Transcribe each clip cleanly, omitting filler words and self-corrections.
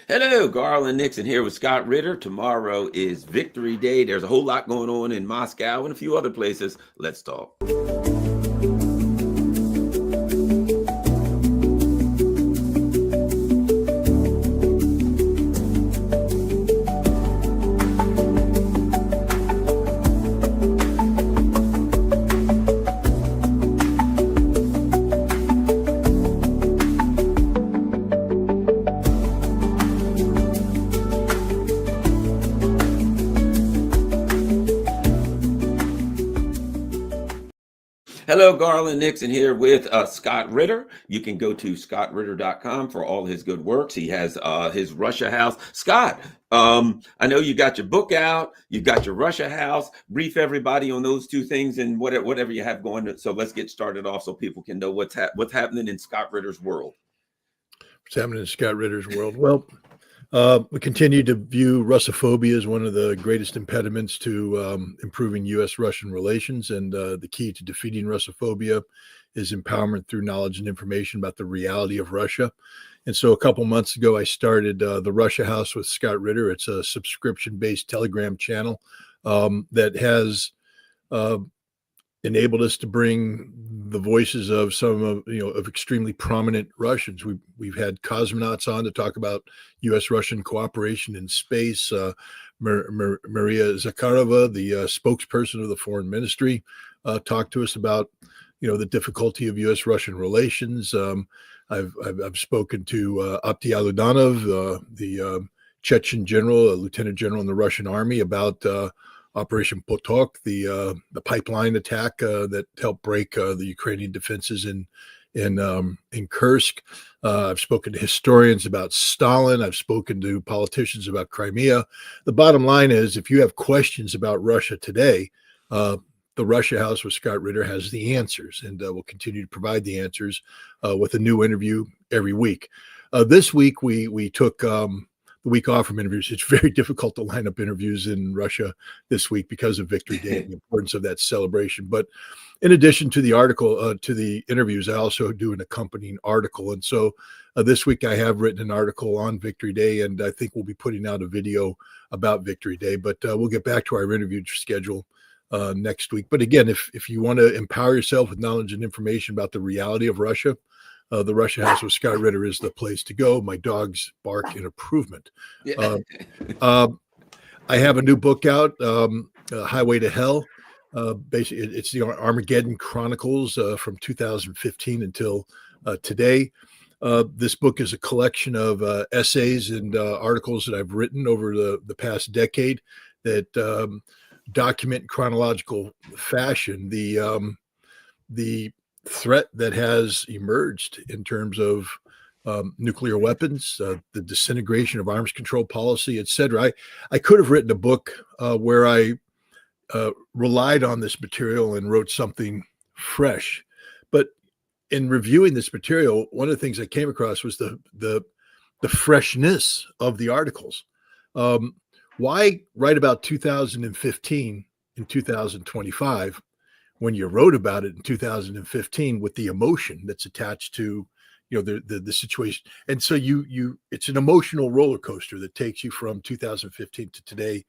Hello, Garland Nixon here with Scott Ritter. Tomorrow is Victory Day. There's a whole lot going on in Moscow and a few other places. Let's talk. Hello, Garland Nixon here with Scott Ritter. You can go to scottritter.com for all his good works. He has his Russia house. Scott, I know you got your book out. You've got your Russia house. Brief everybody on those two things and whatever you have going. So let's get started off so people can know what's happening in Scott Ritter's world. What's happening in Scott Ritter's world? Well, we continue to view Russophobia as one of the greatest impediments to improving U.S.-Russian relations, and the key to defeating Russophobia is empowerment through knowledge and information about the reality of Russia. And so a couple months ago, I started the Russia House with Scott Ritter. It's a subscription-based Telegram channel that has enabled us to bring the voices of some of extremely prominent Russians. We've had cosmonauts on to talk about U.S.-Russian cooperation in space. Maria Zakharova, the spokesperson of the Foreign Ministry, talked to us about the difficulty of U.S.-Russian relations. I've spoken to Apti Aludanov, the Chechen general, a lieutenant general in the Russian army, about Operation Potok, the pipeline attack that helped break the Ukrainian defenses in Kursk. I've spoken to historians about Stalin. I've spoken to politicians about Crimea. The bottom line is, if you have questions about Russia today, the Russia House with Scott Ritter has the answers, and we'll continue to provide the answers with a new interview every week. This week, we took the week off from interviews. It's very difficult to line up interviews in Russia this week because of Victory Day and the importance of that celebration. But in addition to the article, to the interviews, I also do an accompanying article. And so this week I have written an article on Victory Day, and I think we'll be putting out a video about Victory Day. But we'll get back to our interview schedule next week. But again, if you want to empower yourself with knowledge and information about the reality of Russia, the Russia House with Scott Ritter is the place to go. My dogs bark in improvement. Yeah. I have a new book out, Highway to Hell. Basically, it's the Armageddon Chronicles from 2015 until today. This book is a collection of essays and articles that I've written over the past decade that document in chronological fashion the threat that has emerged in terms of nuclear weapons, the disintegration of arms control policy, et cetera. I could have written a book where I relied on this material and wrote something fresh. But in reviewing this material, one of the things I came across was the freshness of the articles. Why write about 2015 in 2025 when you wrote about it in 2015 with the emotion that's attached to the situation? And so it's an emotional roller coaster that takes you from 2015 to today,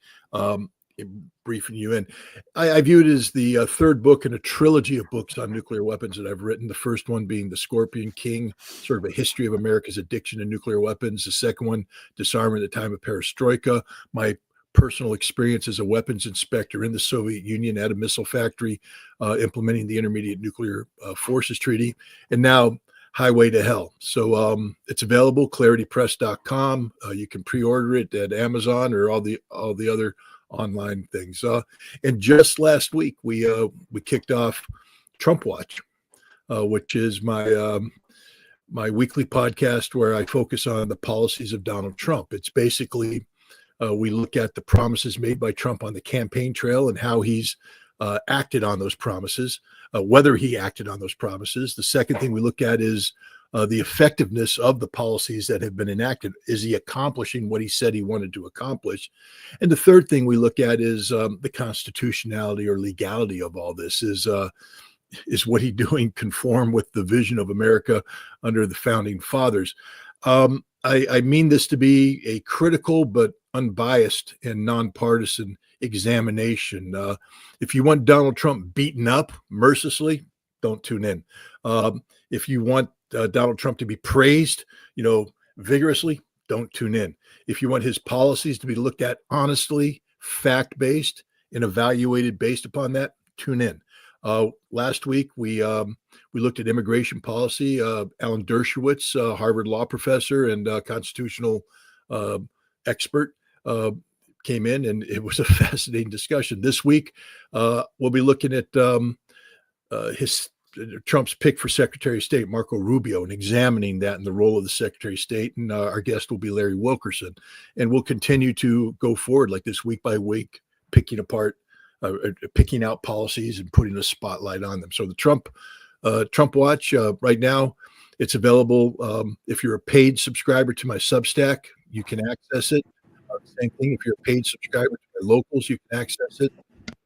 briefing you in. I view it as the third book in a trilogy of books on nuclear weapons that I've written. The first one being The Scorpion King, sort of a history of America's addiction to nuclear weapons. The second one, Disarmament at the Time of Perestroika, my personal experience as a weapons inspector in the Soviet Union at a missile factory, implementing the Intermediate Nuclear Forces Treaty, and now Highway to Hell. So it's available, claritypress.com. You can pre-order it at Amazon or all the other online things. And just last week, we kicked off Trump Watch, which is my weekly podcast where I focus on the policies of Donald Trump. It's basically we look at the promises made by Trump on the campaign trail and how he's acted on those promises, whether he acted on those promises. The second thing we look at is the effectiveness of the policies that have been enacted. Is he accomplishing what he said he wanted to accomplish? And the third thing we look at is the constitutionality or legality of all this. Is what he doing conform with the vision of America under the founding fathers? I mean this to be a critical but unbiased and nonpartisan examination. If you want Donald Trump beaten up mercilessly, don't tune in. If you want Donald Trump to be praised, vigorously, don't tune in. If you want his policies to be looked at honestly, fact-based, and evaluated based upon that, tune in. Last week, we looked at immigration policy. Alan Dershowitz, Harvard law professor and constitutional expert, came in, and it was a fascinating discussion. This week, we'll be looking at Trump's pick for Secretary of State, Marco Rubio, and examining that and the role of the Secretary of State. And our guest will be Larry Wilkerson. And we'll continue to go forward like this week by week, picking out policies and putting a spotlight on them. So the Trump Watch right now, it's available. If you're a paid subscriber to my Substack, you can access it. Same thing. If you're a paid subscriber to my Locals, you can access it.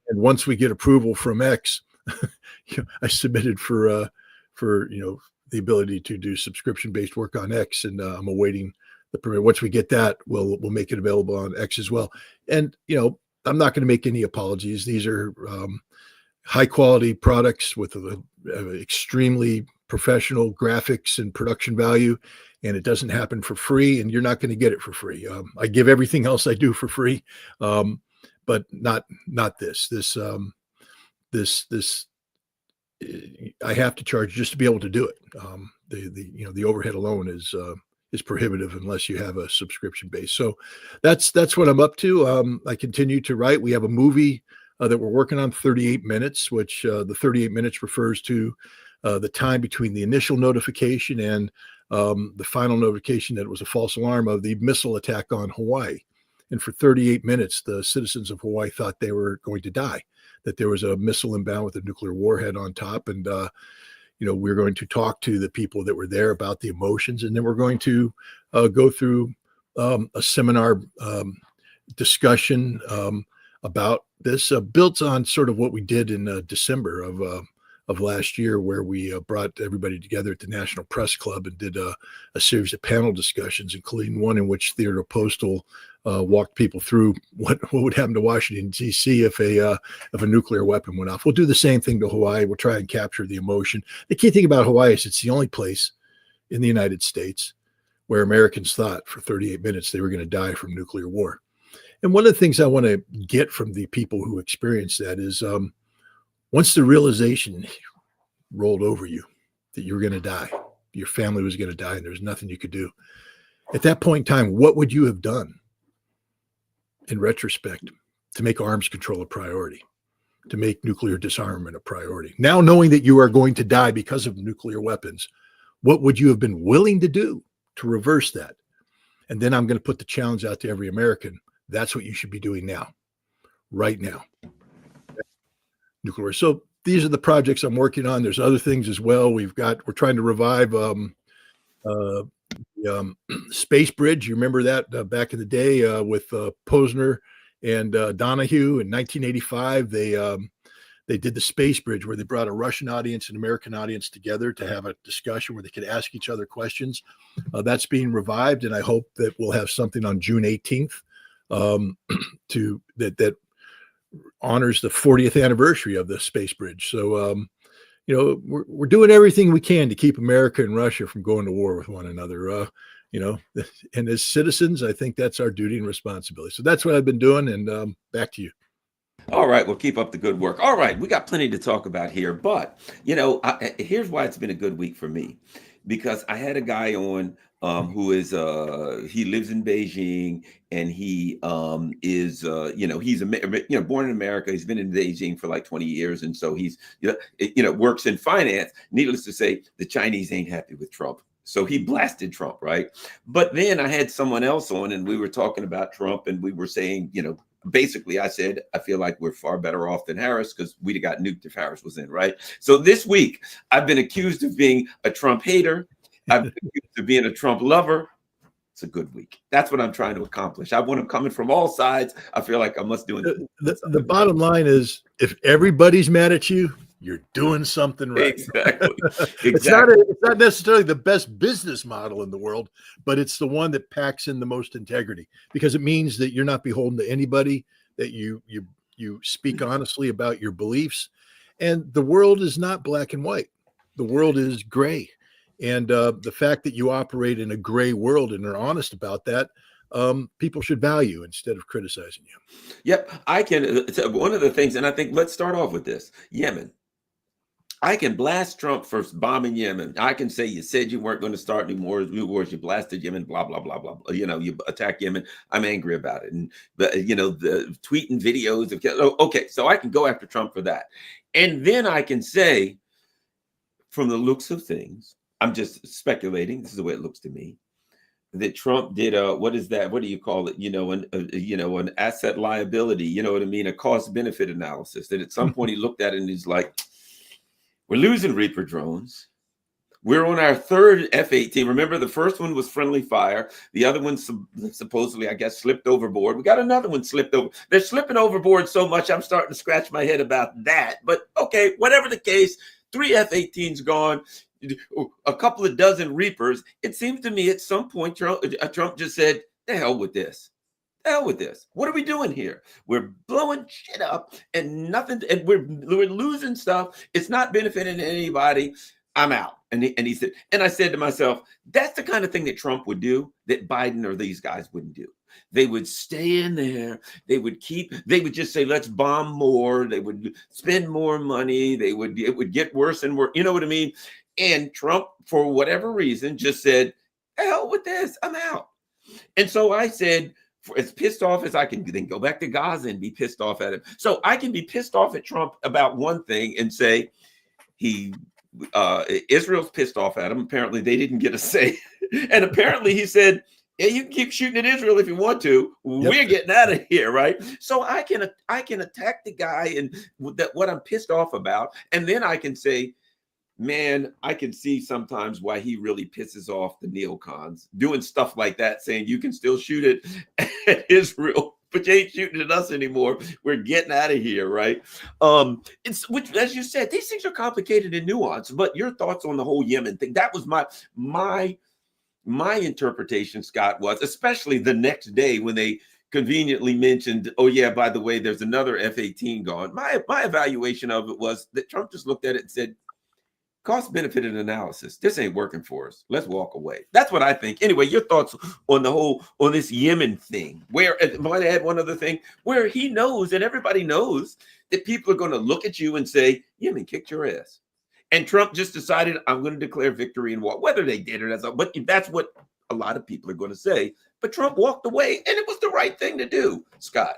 And once we get approval from X, I submitted for the ability to do subscription-based work on X, and I'm awaiting the permit. Once we get that, we'll make it available on X as well. And I'm not going to make any apologies. These are high-quality products with extremely professional graphics and production value, and it doesn't happen for free, and you're not going to get it for free. I give everything else I do for free, but not this. This I have to charge just to be able to do it. The overhead alone is prohibitive unless you have a subscription base. So that's what I'm up to. I continue to write. We have a movie that we're working on, 38 minutes, which the 38 minutes refers to the time between the initial notification and the final notification that it was a false alarm of the missile attack on Hawaii. And for 38 minutes, the citizens of Hawaii thought they were going to die, that there was a missile inbound with a nuclear warhead on top. And, we're going to talk to the people that were there about the emotions. And then we're going to go through a seminar discussion about this, built on sort of what we did in December of last year, where we brought everybody together at the National Press Club and did a series of panel discussions, including one in which Theodore Postal walked people through what would happen to Washington, D.C. if a nuclear weapon went off. We'll do the same thing to Hawaii. We'll try and capture the emotion. The key thing about Hawaii is it's the only place in the United States where Americans thought for 38 minutes they were going to die from nuclear war. And one of the things I want to get from the people who experienced that is once the realization rolled over you that you were going to die, your family was going to die, and there's nothing you could do. At that point in time, what would you have done in retrospect to make arms control a priority, to make nuclear disarmament a priority? Now knowing that you are going to die because of nuclear weapons, what would you have been willing to do to reverse that? And then I'm going to put the challenge out to every American. That's what you should be doing now, right now. Nuclear. So these are the projects I'm working on. There's other things as well. We're trying to revive Space Bridge. You remember that back in the day with Posner and Donahue in 1985. They did the Space Bridge, where they brought a Russian audience and American audience together to have a discussion where they could ask each other questions. That's being revived, and I hope that we'll have something on June 18th that honors the 40th anniversary of the Space Bridge. So, we're doing everything we can to keep America and Russia from going to war with one another. And as citizens, I think that's our duty and responsibility. So that's what I've been doing. And back to you. All right, well, keep up the good work. All right, we got plenty to talk about here, but here's why it's been a good week for me, because I had a guy on who is he lives in Beijing, and he is he's born in America. He's been in Beijing for like 20 years, and so he's works in finance. Needless to say, the Chinese ain't happy with Trump. So he blasted Trump, right? But then I had someone else on, and we were talking about Trump, and we were saying, basically I said, I feel like we're far better off than Harris because we'd have got nuked if Harris was in, right? So this week, I've been accused of being a Trump hater. I've been accused of being a Trump lover. It's a good week. That's what I'm trying to accomplish. I want them coming from all sides. I feel like I must do it. The bottom line is, if everybody's mad at you, you're doing something right. Exactly. It's Exactly. it's not necessarily the best business model in the world, but it's the one that packs in the most integrity, because it means that you're not beholden to anybody, that you speak honestly about your beliefs, and the world is not black and white. The world is gray, and the fact that you operate in a gray world and are honest about that, people should value instead of criticizing you. Yep. I can. One of the things, and I think let's start off with this: Yemen. I can blast Trump for bombing Yemen. I can say you said you weren't going to start any more wars. You blasted Yemen. Blah blah blah blah. You know, you attack Yemen. I'm angry about it, and you know, the tweeting videos of. Okay, so I can go after Trump for that, and then I can say, from the looks of things, I'm just speculating. This is the way it looks to me, that Trump did what is that? What do you call it? An asset liability. You know what I mean? A cost benefit analysis. That at some point he looked at it and he's like, we're losing Reaper drones. We're on our third F-18. Remember, the first one was friendly fire. The other one supposedly, I guess, slipped overboard. We got another one slipped over. They're slipping overboard so much, I'm starting to scratch my head about that. But okay, whatever the case, 3 F-18s gone, a couple of dozen Reapers. It seems to me at some point Trump just said, the hell with this. Hell with this. What are we doing here? We're blowing shit up and nothing, and we're losing stuff. It's not benefiting anybody. I'm out. And he said, and I said to myself, that's the kind of thing that Trump would do that Biden or these guys wouldn't do. They would stay in there. They would just say, let's bomb more. They would spend more money. It would get worse and worse. You know what I mean? And Trump, for whatever reason, just said, hell with this. I'm out. And so I said, as pissed off as I can, then go back to Gaza and be pissed off at him. So I can be pissed off at Trump about one thing and say Israel's pissed off at him. Apparently they didn't get a say. And apparently he said, yeah, you can keep shooting at Israel if you want to. Yep. We're getting out of here, right? So I can attack the guy and what I'm pissed off about. And then I can say, man, I can see sometimes why he really pisses off the neocons, doing stuff like that, saying you can still shoot it at Israel, but you ain't shooting at us anymore. We're getting out of here, right? Which, as you said, these things are complicated and nuanced. But your thoughts on the whole Yemen thing? That was my interpretation, Scott, was especially the next day when they conveniently mentioned, oh yeah, by the way, there's another F-18 gone. My evaluation of it was that Trump just looked at it and said, cost benefit analysis. This ain't working for us. Let's walk away. That's what I think. Anyway, your thoughts on on this Yemen thing, where I might add one other thing, where he knows and everybody knows that people are going to look at you and say, Yemen kicked your ass. And Trump just decided, I'm going to declare victory in war, whether they did it but that's what a lot of people are going to say. But Trump walked away and it was the right thing to do, Scott.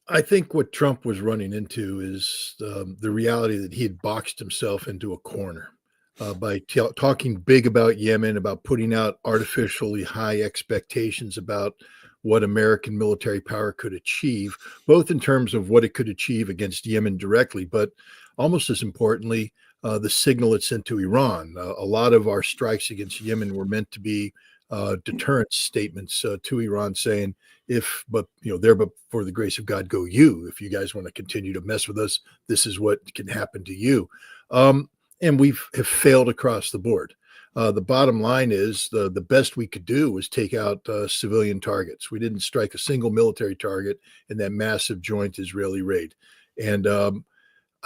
I think what Trump was running into is the reality that he had boxed himself into a corner by talking big about Yemen, about putting out artificially high expectations about what American military power could achieve, both in terms of what it could achieve against Yemen directly, but almost as importantly, the signal it sent to Iran. A lot of our strikes against Yemen were meant to be deterrence statements to Iran saying, but for the grace of God, go you. If you guys want to continue to mess with us, this is what can happen to you. And we have failed across the board. The bottom line is the best we could do was take out civilian targets. We didn't strike a single military target in that massive joint Israeli raid. And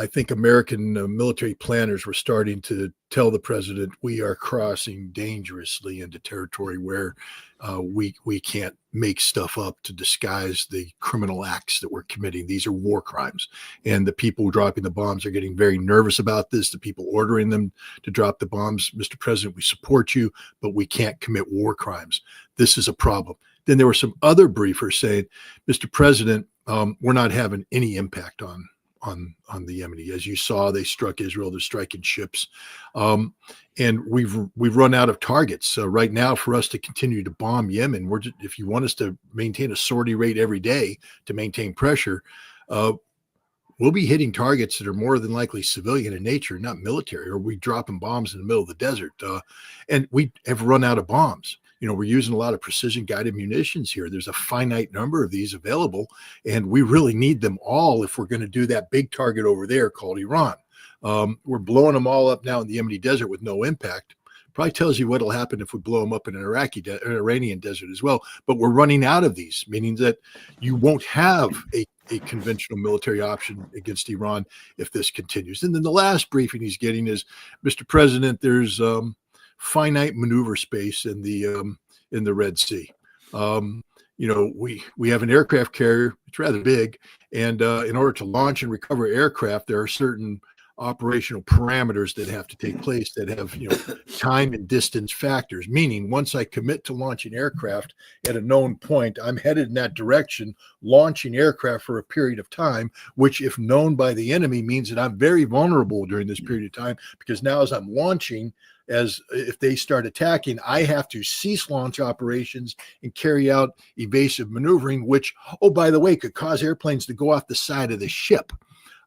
I think American military planners were starting to tell the president we are crossing dangerously into territory where we can't make stuff up to disguise the criminal acts that we're committing. These are war crimes. And the people dropping the bombs are getting very nervous about this. The people ordering them to drop the bombs, Mr. President, we support you, but we can't commit war crimes. This is a problem. Then there were some other briefers saying, Mr. President, we're not having any impact on the Yemeni. As you saw, they struck Israel. They're striking ships, and we've run out of targets. So right now, for us to continue to bomb Yemen, if you want us to maintain a sortie rate every day to maintain pressure, we'll be hitting targets that are more than likely civilian in nature, not military. Or we dropping bombs in the middle of the desert, and we have run out of bombs. We're using a lot of precision guided munitions here. There's a finite number of these available, and we really need them all if we're going to do that big target over there called Iran. We're blowing them all up now in the Yemeni desert with no impact. Probably tells you what'll happen if we blow them up in an Iranian desert as well. But we're running out of these, meaning that you won't have a conventional military option against Iran if this continues. And then the last briefing he's getting is, Mr. President, there's finite maneuver space in the Red Sea. We have an aircraft carrier. It's rather big, and in order to launch and recover aircraft, there are certain operational parameters that have to take place that have time and distance factors, meaning once I commit to launching aircraft at a known point, I'm headed in that direction, launching aircraft for a period of time, which if known by the enemy means that I'm very vulnerable during this period of time, because now as I'm launching, as if they start attacking, I have to cease launch operations and carry out evasive maneuvering, which, oh, by the way, could cause airplanes to go off the side of the ship.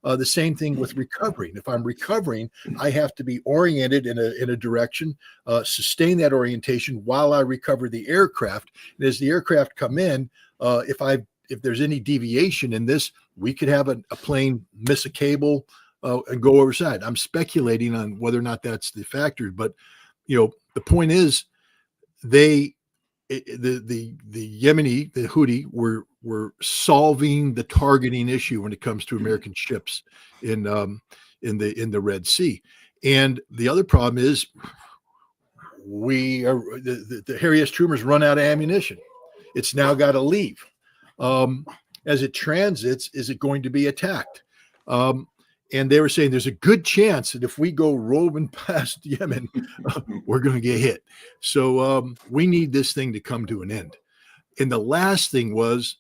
The same thing with recovering. If I'm recovering, I have to be oriented in a direction, sustain that orientation while I recover the aircraft. And as the aircraft come in, if there's any deviation in this, we could have a plane miss a cable and go overside. I'm speculating on whether or not that's the factor, but the point is, the Yemeni, the Houthi, were solving the targeting issue when it comes to American ships in the Red Sea. And the other problem is the Harry S. Truman's run out of ammunition. It's now got to leave. As it transits, is it going to be attacked? And they were saying there's a good chance that if we go roving past Yemen, we're going to get hit. So we need this thing to come to an end. And the last thing was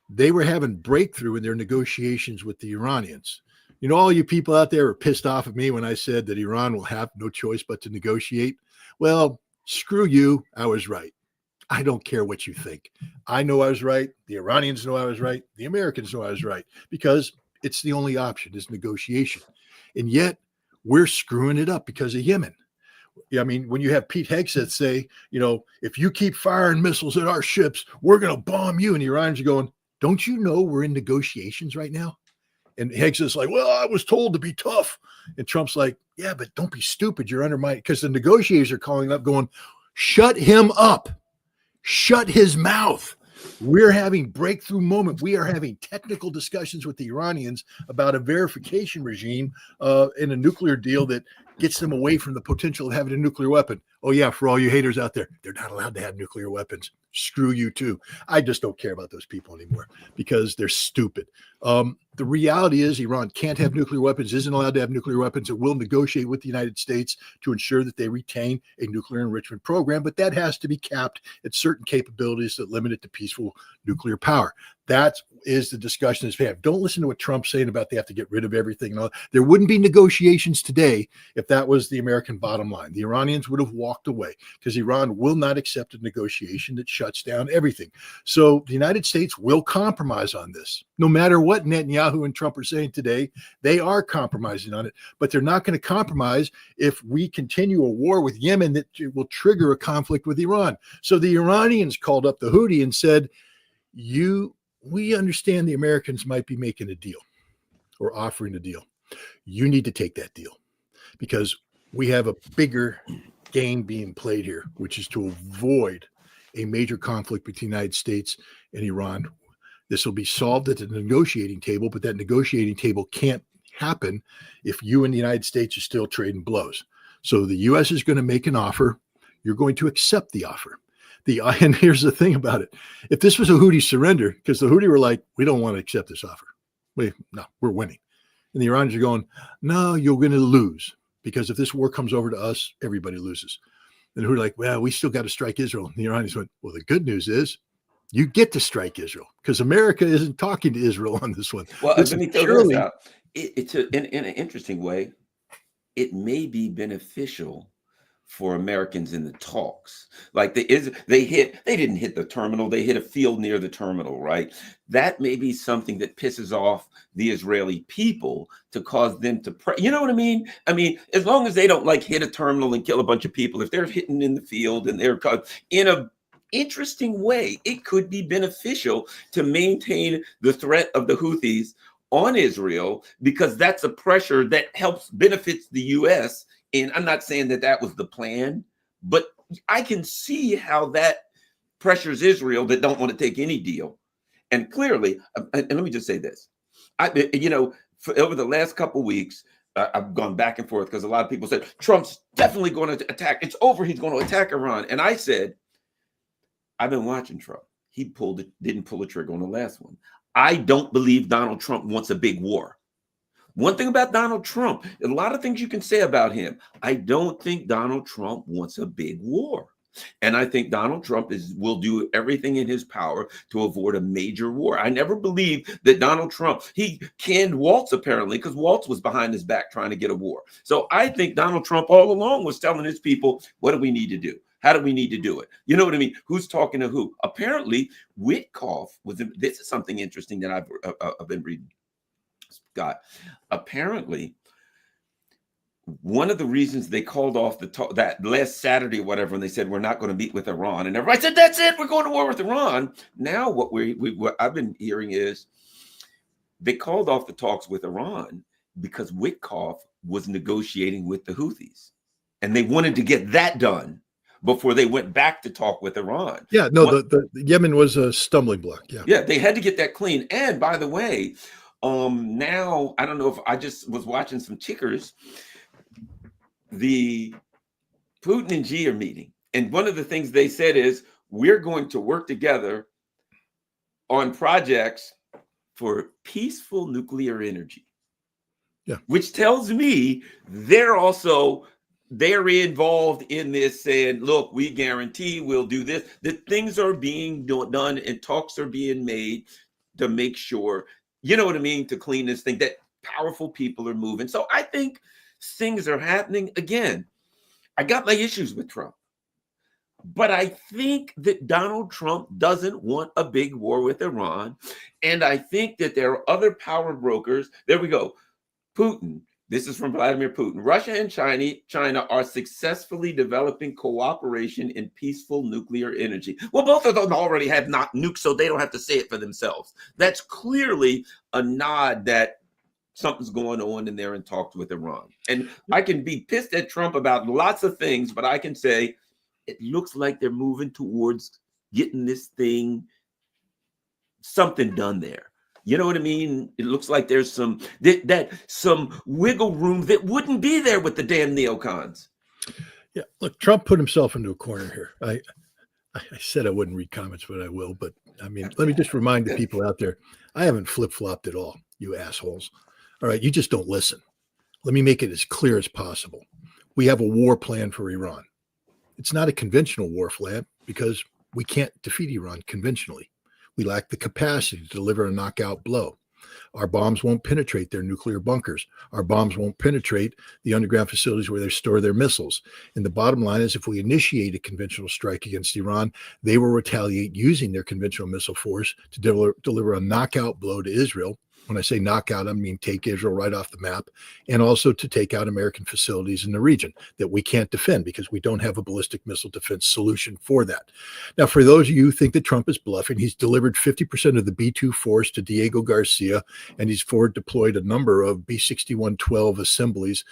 they were having breakthrough in their negotiations with the Iranians. All you people out there are pissed off at me when I said that Iran will have no choice but to negotiate. Well, screw you. I was right. I don't care what you think. I know I was right. The Iranians know I was right. The Americans know I was right, because it's the only option is negotiation. And yet we're screwing it up because of Yemen. I mean, when you have Pete Hegseth say, if you keep firing missiles at our ships, we're going to bomb you. And the Iranians are going, don't you know we're in negotiations right now? And Hegseth's like, well, I was told to be tough. And Trump's like, yeah, but don't be stupid. You're undermining, because the negotiators are calling up going, shut him up. Shut his mouth. We're having breakthrough moment. We are having technical discussions with the Iranians about a verification regime in a nuclear deal that gets them away from the potential of having a nuclear weapon. Oh, yeah, for all you haters out there, they're not allowed to have nuclear weapons. Screw you, too. I just don't care about those people anymore because they're stupid. The reality is Iran can't have nuclear weapons, isn't allowed to have nuclear weapons. It will negotiate with the United States to ensure that they retain a nuclear enrichment program, but that has to be capped at certain capabilities that limit it to peaceful nuclear power. That is the discussion that's had. Don't listen to what Trump's saying about they have to get rid of everything. And all. There wouldn't be negotiations today if that was the American bottom line. The Iranians would have walked away because Iran will not accept a negotiation that shuts down everything. So the United States will compromise on this. No matter what Netanyahu and Trump are saying today, they are compromising on it. But they're not going to compromise if we continue a war with Yemen that will trigger a conflict with Iran. So the Iranians called up the Houthi and said, we understand the Americans might be making a deal or offering a deal. You need to take that deal because we have a bigger game being played here, which is to avoid a major conflict between the United States and Iran. This will be solved at the negotiating table, but that negotiating table can't happen if you and the United States are still trading blows. So the U.S. is going to make an offer. You're going to accept the offer. And here's the thing about it. If this was a Houthi surrender, because the Houthi were like, we don't want to accept this offer. No, we're winning. And the Iranians are going, no, you're going to lose. Because if this war comes over to us, everybody loses. And the Houthi are like, well, we still got to strike Israel. And the Iranians went, well, the good news is you get to strike Israel because America isn't talking to Israel on this one. Well, let me throw this out. In an interesting way, it may be beneficial for Americans in the talks. Like they didn't hit the terminal, they hit a field near the terminal, right? That may be something that pisses off the Israeli people to cause them to pray. You know what I mean? I mean, as long as they don't like hit a terminal and kill a bunch of people, if they're hitting in the field and they're in a interesting way, it could be beneficial to maintain the threat of the Houthis on Israel, because that's a pressure that helps benefits the U.S. And I'm not saying that that was the plan, but I can see how that pressures Israel that don't want to take any deal. And clearly, and let me just say this, for over the last couple of weeks, I've gone back and forth because a lot of people said Trump's definitely going to attack. It's over. He's going to attack Iran. And I said, I've been watching Trump. He didn't pull the trigger on the last one. I don't believe Donald Trump wants a big war. One thing about Donald Trump, a lot of things you can say about him. I don't think Donald Trump wants a big war. And I think Donald Trump will do everything in his power to avoid a major war. I never believed that Donald Trump, he canned Waltz apparently, because Waltz was behind his back trying to get a war. So I think Donald Trump all along was telling his people, what do we need to do? How do we need to do it? You know what I mean? Who's talking to who? Apparently, Witkoff this is something interesting that I've been reading, Scott. Apparently, one of the reasons they called off that last Saturday or whatever, and they said, we're not going to meet with Iran. And everybody said, that's it. We're going to war with Iran. Now what I've been hearing is they called off the talks with Iran because Witkoff was negotiating with the Houthis. And they wanted to get that done before they went back to talk with Iran. Yeah, no, the Yemen was a stumbling block. Yeah, they had to get that clean. And by the way, now I don't know if I just was watching some tickers. The Putin and Xi are meeting. And one of the things they said is, we're going to work together on projects for peaceful nuclear energy. Yeah. Which tells me they're involved in this, saying, look, we guarantee we'll do this. That things are being done and talks are being made to make sure, you know what I mean, to clean this thing, that powerful people are moving. So I think things are happening. Again, I got my issues with Trump, but I think that Donald Trump doesn't want a big war with Iran. And I think that there are other power brokers. There we go. Putin. This is from Vladimir Putin. Russia and China are successfully developing cooperation in peaceful nuclear energy. Well, both of them already have not nukes, so they don't have to say it for themselves. That's clearly a nod that something's going on in there in talks with Iran. And I can be pissed at Trump about lots of things, but I can say it looks like they're moving towards getting this thing, something done there. You know what I mean? It looks like there's some wiggle room that wouldn't be there with the damn neocons. Yeah, look, Trump put himself into a corner here. I said I wouldn't read comments, but I will. But I mean, let me just remind the people out there, I haven't flip-flopped at all, you assholes. All right, you just don't listen. Let me make it as clear as possible. We have a war plan for Iran. It's not a conventional war plan because we can't defeat Iran conventionally. We lack the capacity to deliver a knockout blow. Our bombs won't penetrate their nuclear bunkers. Our bombs won't penetrate the underground facilities where they store their missiles. And the bottom line is, if we initiate a conventional strike against Iran, they will retaliate using their conventional missile force to deliver a knockout blow to Israel. When I say knockout, I mean take Israel right off the map, and also to take out American facilities in the region that we can't defend because we don't have a ballistic missile defense solution for that. Now, for those of you who think that Trump is bluffing, he's delivered 50% of the B-2 force to Diego Garcia, and he's forward deployed a number of B-6112 assemblies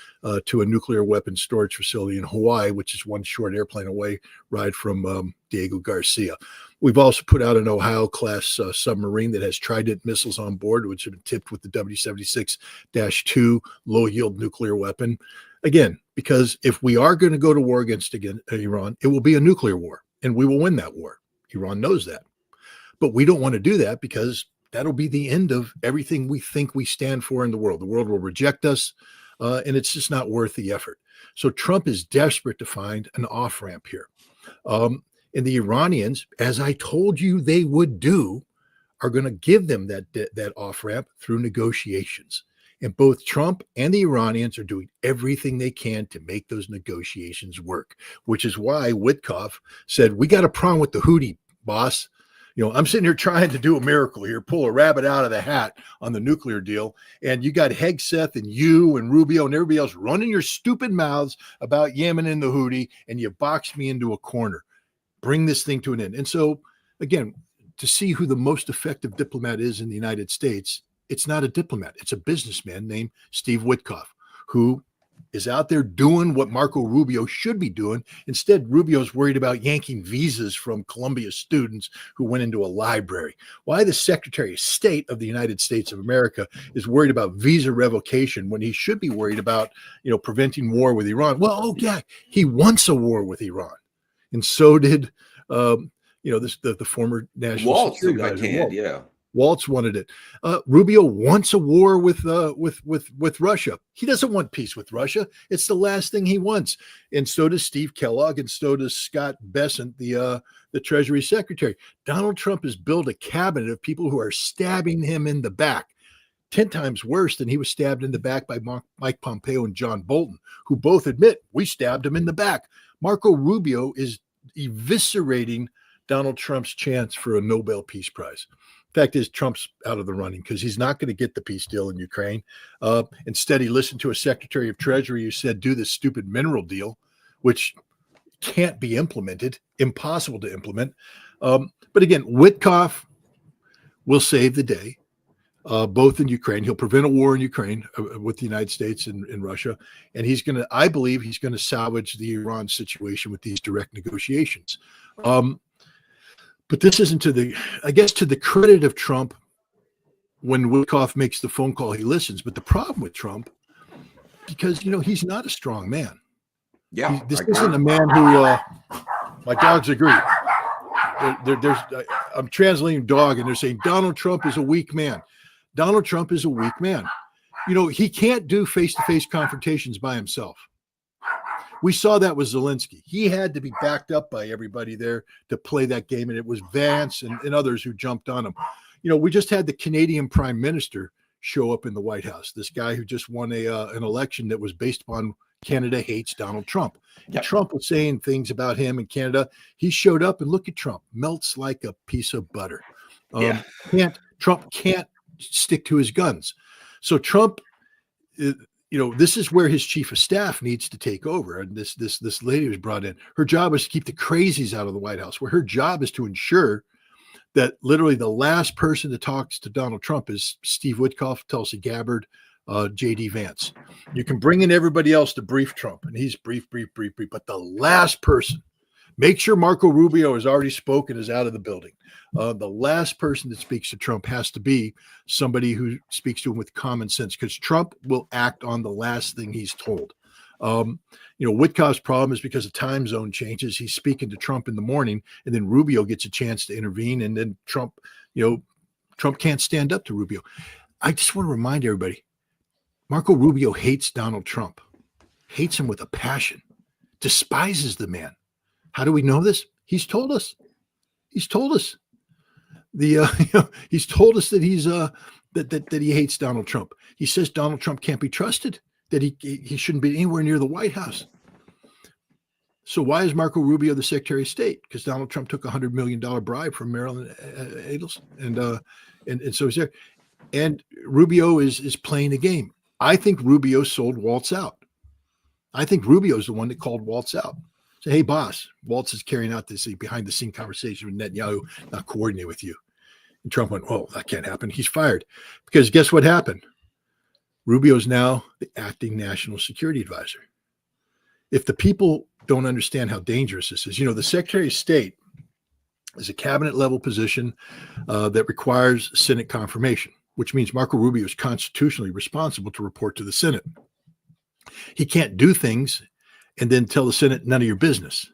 to a nuclear weapons storage facility in Hawaii, which is one short airplane away ride from Diego Garcia. We've also put out an Ohio-class submarine that has Trident missiles on board, which have been tipped with the W76-2 low-yield nuclear weapon. Again, because if we are going to go to war against Iran, it will be a nuclear war, and we will win that war. Iran knows that. But we don't want to do that because that'll be the end of everything we think we stand for in the world. The world will reject us, and it's just not worth the effort. So Trump is desperate to find an off-ramp here. And the Iranians, as I told you they would do, are going to give them that off-ramp through negotiations. And both Trump and the Iranians are doing everything they can to make those negotiations work, which is why Witkoff said, we got a problem with the Houthi, boss. You know, I'm sitting here trying to do a miracle here, pull a rabbit out of the hat on the nuclear deal. And you got Hegseth and you and Rubio and everybody else running your stupid mouths about Yemen and the Houthi, and you boxed me into a corner. bring this thing to an end. And so, again, to see who the most effective diplomat is in the United States, it's not a diplomat. It's a businessman named Steve Witkoff, who is out there doing what Marco Rubio should be doing. Instead, Rubio's worried about yanking visas from Columbia students who went into a library. Why the Secretary of State of the United States of America is worried about visa revocation when he should be worried about, preventing war with Iran? Well, oh yeah, he wants a war with Iran, and so did, the former national Waltz, security who got advisor, canned, Waltz. yeah. Waltz wanted it. Rubio wants a war with Russia. He doesn't want peace with Russia. It's the last thing he wants. And so does Steve Kellogg, and so does Scott Bessent, the Treasury Secretary. Donald Trump has built a cabinet of people who are stabbing him in the back, 10 times worse than he was stabbed in the back by Mike Pompeo and John Bolton, who both admit we stabbed him in the back. Marco Rubio is eviscerating Donald Trump's chance for a Nobel Peace Prize. Fact is, Trump's out of the running because he's not going to get the peace deal in Ukraine. Instead, he listened to a Secretary of Treasury who said, do this stupid mineral deal, which can't be implemented, impossible to implement. But again, Witkoff will save the day, both in Ukraine. He'll prevent a war in Ukraine with the United States and Russia. And I believe he's going to salvage the Iran situation with these direct negotiations. But this isn't to the credit of Trump. When Witkoff makes the phone call, he listens. But the problem with Trump, because, he's not a strong man. Yeah. This isn't a man who, my dogs agree. I'm translating dog, and they're saying Donald Trump is a weak man. Donald Trump is a weak man. He can't do face-to-face confrontations by himself. We saw that with Zelensky. He had to be backed up by everybody there to play that game, and it was Vance and others who jumped on him. We just had the Canadian Prime Minister show up in the White House, this guy who just won an election that was based upon Canada hates Donald Trump. Yep. Trump was saying things about him in Canada. He showed up, and look at Trump, melts like a piece of butter. Trump can't stick to his guns. So Trump this is where his chief of staff needs to take over. And this lady was brought in. Her job is to keep the crazies out of the White House, where her job is to ensure that literally the last person that talks to Donald Trump is Steve Witkoff, Tulsi Gabbard, J.D. Vance. You can bring in everybody else to brief Trump, and he's brief. But the last person, make sure Marco Rubio has already spoken, is out of the building. The last person that speaks to Trump has to be somebody who speaks to him with common sense, because Trump will act on the last thing he's told. Witkoff's problem is because of time zone changes. He's speaking to Trump in the morning, and then Rubio gets a chance to intervene, and then Trump can't stand up to Rubio. I just want to remind everybody, Marco Rubio hates Donald Trump, hates him with a passion, despises the man. How do we know this? He's told us. He's told us he's told us that he's that he hates Donald Trump. He says Donald Trump can't be trusted, that he shouldn't be anywhere near the White House. So why is Marco Rubio the Secretary of State? Because Donald Trump took $100 million bribe from Marilyn Adelson, and so he's there. And Rubio is playing a game. I think Rubio sold Waltz out. I think Rubio's the one that called Waltz out. Say, hey, boss, Waltz is carrying out this behind-the-scene conversation with Netanyahu, not coordinate with you. And Trump went, oh, that can't happen. He's fired. Because guess what happened? Rubio's now the acting national security advisor. If the people don't understand how dangerous this is, the Secretary of State is a cabinet-level position that requires Senate confirmation, which means Marco Rubio is constitutionally responsible to report to the Senate. He can't do things and then tell the Senate, none of your business.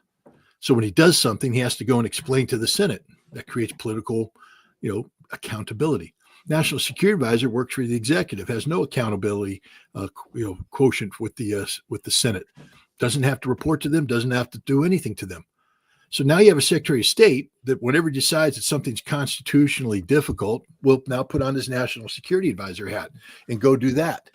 So when he does something, he has to go and explain to the Senate. That creates political, accountability. National Security Advisor works for the executive, has no accountability, quotient with the Senate. Doesn't have to report to them, doesn't have to do anything to them. So now you have a Secretary of State that whenever he decides that something's constitutionally difficult, will now put on his National Security Advisor hat and go do that.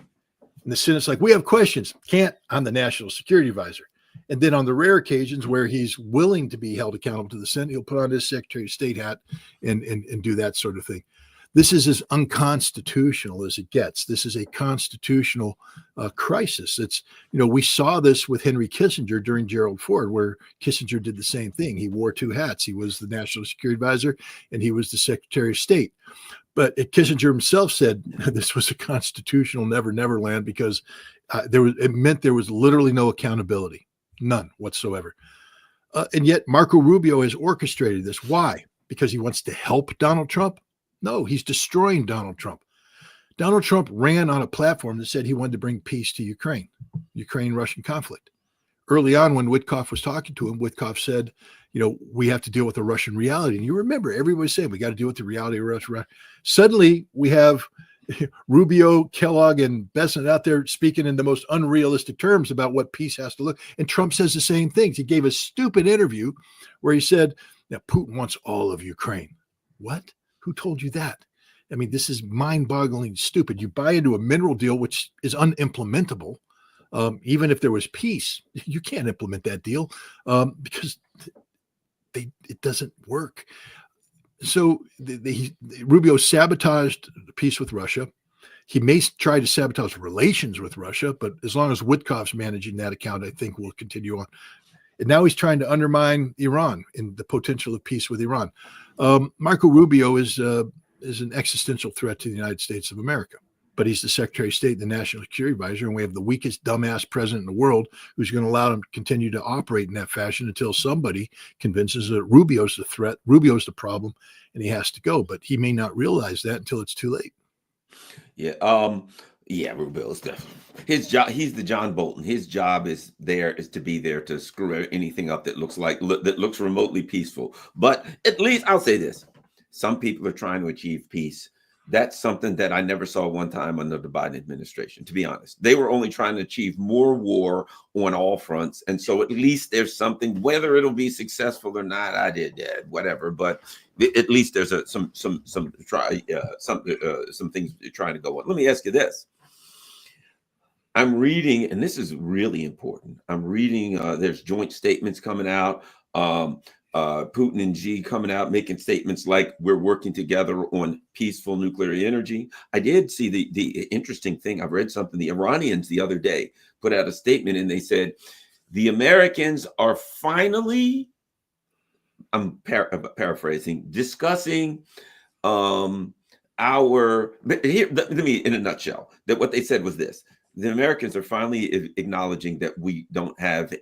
And the Senate's like, we have questions. Can't. I'm the National Security Advisor. And then on the rare occasions where he's willing to be held accountable to the Senate, he'll put on his Secretary of State hat and do that sort of thing. This is as unconstitutional as it gets. This is a constitutional crisis. It's, we saw this with Henry Kissinger during Gerald Ford, where Kissinger did the same thing. He wore two hats. He was the National Security Advisor and he was the Secretary of State. But Kissinger himself said this was a constitutional never land because it meant there was literally no accountability, none whatsoever. And yet Marco Rubio has orchestrated this. Why? Because he wants to help Donald Trump? No, he's destroying Donald Trump. Donald Trump ran on a platform that said he wanted to bring peace to Ukraine-Russian conflict. Early on, when Witkoff was talking to him, Witkoff said, we have to deal with the Russian reality. And you remember, everybody was saying, we got to deal with the reality of Russia. Suddenly, we have Rubio, Kellogg, and Bessent out there speaking in the most unrealistic terms about what peace has to look. And Trump says the same things. He gave a stupid interview where he said, now, Putin wants all of Ukraine. What? Who told you that? I mean, this is mind-boggling stupid. You buy into a mineral deal, which is unimplementable. Even if there was peace, you can't implement that deal because it doesn't work. So Rubio sabotaged the peace with Russia. He may try to sabotage relations with Russia, but as long as Witkoff's managing that account, I think we'll continue on. And now he's trying to undermine Iran and the potential of peace with Iran. Marco Rubio is an existential threat to the United States of America, but he's the Secretary of State and the National Security Advisor, and we have the weakest dumbass president in the world who's going to allow him to continue to operate in that fashion until somebody convinces that Rubio's the threat, Rubio's the problem, and he has to go. But he may not realize that until it's too late. Yeah, Rubio's definitely his job. He's the John Bolton. His job is to be there to screw anything up that looks remotely peaceful. But at least I'll say this: some people are trying to achieve peace. That's something that I never saw one time under the Biden administration, to be honest. They were only trying to achieve more war on all fronts. And so at least there's something, whether it'll be successful or not, whatever. But at least there's some things trying to go on. Let me ask you this. I'm reading, and this is really important. I'm reading, there's joint statements coming out. Putin and Xi coming out making statements like we're working together on peaceful nuclear energy. I did see the interesting thing. I've read something. The Iranians the other day put out a statement and they said the Americans are finally, I'm paraphrasing, discussing but here, let me, in a nutshell, that what they said was this: the Americans are finally acknowledging that we don't have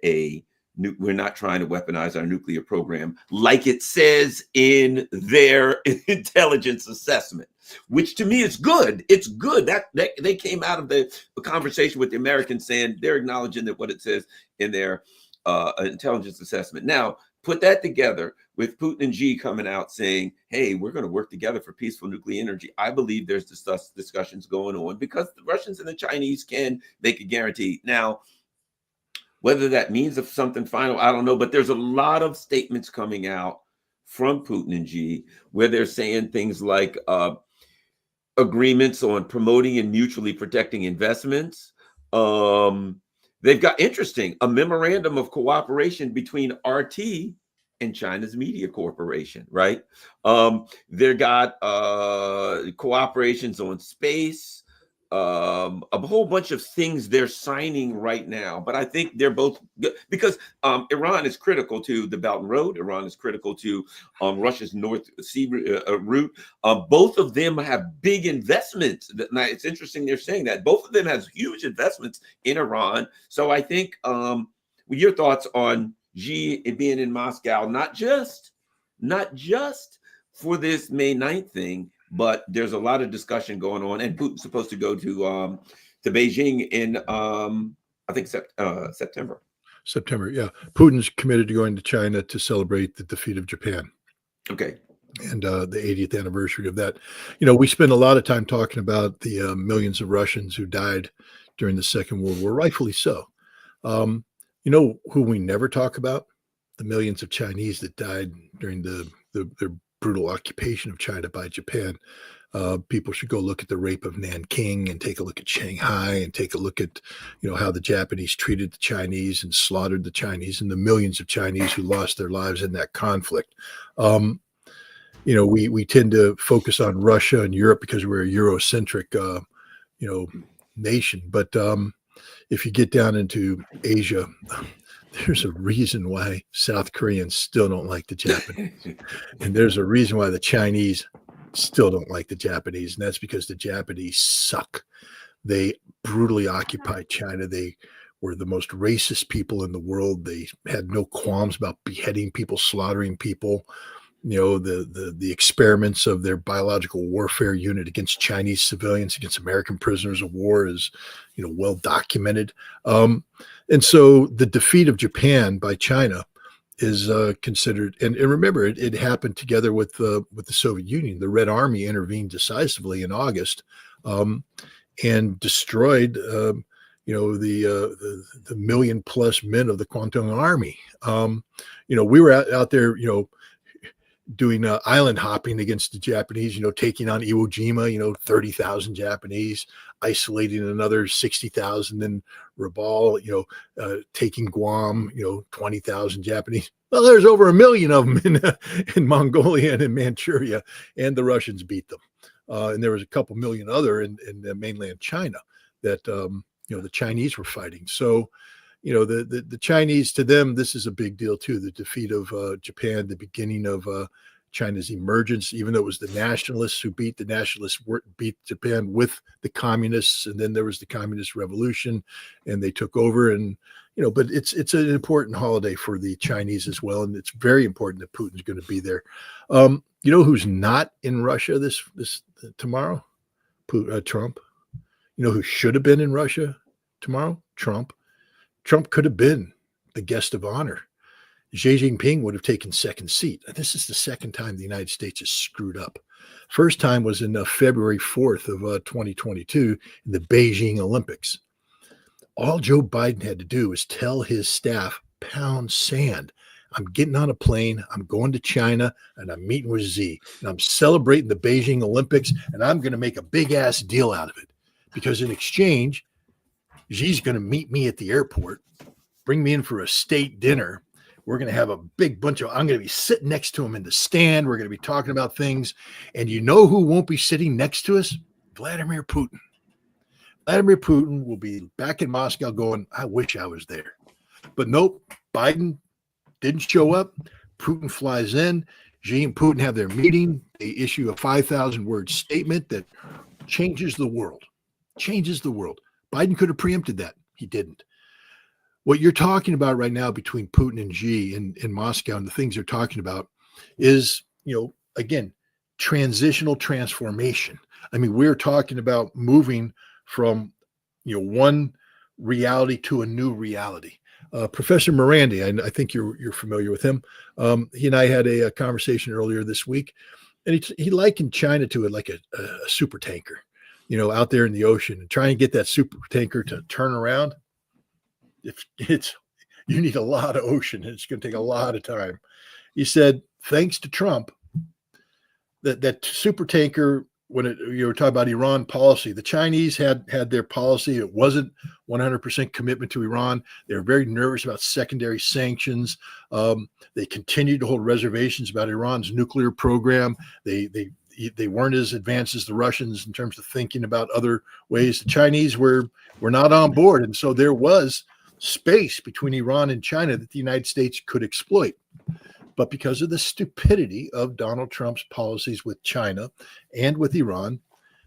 we're not trying to weaponize our nuclear program like it says in their intelligence assessment, which to me is good. It's good that they came out of the conversation with the Americans saying they're acknowledging that what it says in their intelligence assessment. Now, put that together with Putin and Xi coming out saying, hey, we're going to work together for peaceful nuclear energy. I believe there's discussions going on because the Russians and the Chinese can make a guarantee. Now, whether that means of something final, I don't know, but there's a lot of statements coming out from Putin and Xi where they're saying things like agreements on promoting and mutually protecting investments. They've got a memorandum of cooperation between RT and China's media corporation, right? They've got cooperations on space, a whole bunch of things they're signing right now. But I think they're both good because Iran is critical to the Belt and Road. Iran is critical to Russia's North Sea route. Both of them have big investments. Now, it's interesting they're saying that. Both of them has huge investments in Iran. So I think your thoughts on Xi being in Moscow, not just for this May 9th thing, but there's a lot of discussion going on, and Putin's supposed to go to Beijing in I think September. September, yeah. Putin's committed to going to China to celebrate the defeat of Japan. Okay. And the 80th anniversary of that. We spend a lot of time talking about the millions of Russians who died during the Second World War, rightfully so. Who we never talk about? The millions of Chinese that died during their brutal occupation of China by Japan. People should go look at the rape of Nanking and take a look at Shanghai and take a look at, how the Japanese treated the Chinese and slaughtered the Chinese and the millions of Chinese who lost their lives in that conflict. we tend to focus on Russia and Europe because we're a Eurocentric, nation. But if you get down into Asia, there's a reason why South Koreans still don't like the Japanese. And there's a reason why the Chinese still don't like the Japanese. And that's because the Japanese suck. They brutally occupied China. They were the most racist people in the world. They had no qualms about beheading people, slaughtering people. The experiments of their biological warfare unit against Chinese civilians, against American prisoners of war is, well documented. And so the defeat of Japan by China is considered, and remember, it happened together with the Soviet Union. The Red Army intervened decisively in August and destroyed, the million plus men of the Kwantung Army. We were out there, doing island hopping against the Japanese, taking on Iwo Jima, 30,000 Japanese, isolating another 60,000 in Rabaul, taking Guam, 20,000 Japanese. Well, there's over 1 million of them in Mongolia and in Manchuria, and the Russians beat them. And there was a couple million other in mainland China that, the Chinese were fighting. So, the Chinese, to them, this is a big deal too. The defeat of Japan, the beginning of China's emergence, even though it was the nationalists who beat Japan with the communists, and then there was the communist revolution, and they took over. And but it's an important holiday for the Chinese as well, and it's very important that Putin's going to be there. Who's not in Russia this tomorrow? Trump. Who should have been in Russia tomorrow? Trump. Trump could have been the guest of honor. Xi Jinping would have taken second seat. This is the second time the United States has screwed up. First time was in February 4th of 2022 in the Beijing Olympics. All Joe Biden had to do was tell his staff, pound sand. I'm getting on a plane. I'm going to China, and I'm meeting with Xi. And I'm celebrating the Beijing Olympics, and I'm going to make a big-ass deal out of it. Because in exchange, Xi's going to meet me at the airport, bring me in for a state dinner. We're going to have a big bunch I'm going to be sitting next to him in the stand. We're going to be talking about things. And you know who won't be sitting next to us? Vladimir Putin. Vladimir Putin will be back in Moscow going, I wish I was there. But nope, Biden didn't show up. Putin flies in. Xi and Putin have their meeting. They issue a 5,000-word statement that changes the world. Changes the world. Biden could have preempted that. He didn't. What you're talking about right now between Putin and Xi in Moscow and the things they're talking about is, again, transitional transformation. I mean, we're talking about moving from, one reality to a new reality. Professor Morandi, I think you're familiar with him. He and I had a conversation earlier this week, and he likened China to it like a super tanker. Out there in the ocean, and try and get that super tanker to turn around. You need a lot of ocean, and it's going to take a lot of time. He said, thanks to Trump, that super tanker, when you were talking about Iran policy, the Chinese had their policy. It wasn't 100% commitment to Iran. They were very nervous about secondary sanctions. They continued to hold reservations about Iran's nuclear program. They weren't as advanced as the Russians in terms of thinking about other ways. The Chinese were not on board. And so there was space between Iran and China that the United States could exploit. But because of the stupidity of Donald Trump's policies with China and with Iran,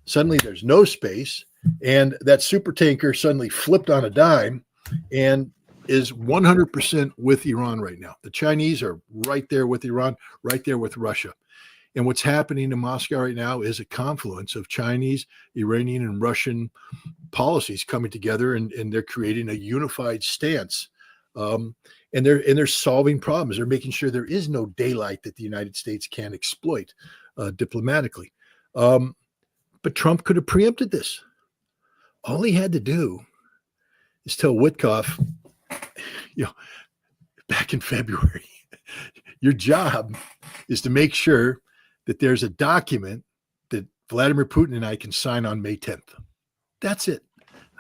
suddenly there's no space. And that super tanker suddenly flipped on a dime and is 100% with Iran right now. The Chinese are right there with Iran, right there with Russia. And what's happening in Moscow right now is a confluence of Chinese, Iranian, and Russian policies coming together, and they're creating a unified stance. And they're solving problems. They're making sure there is no daylight that the United States can exploit diplomatically. But Trump could have preempted this. All he had to do is tell Witkoff, back in February, your job is to make sure that there's a document that Vladimir Putin and I can sign on May 10th. That's it.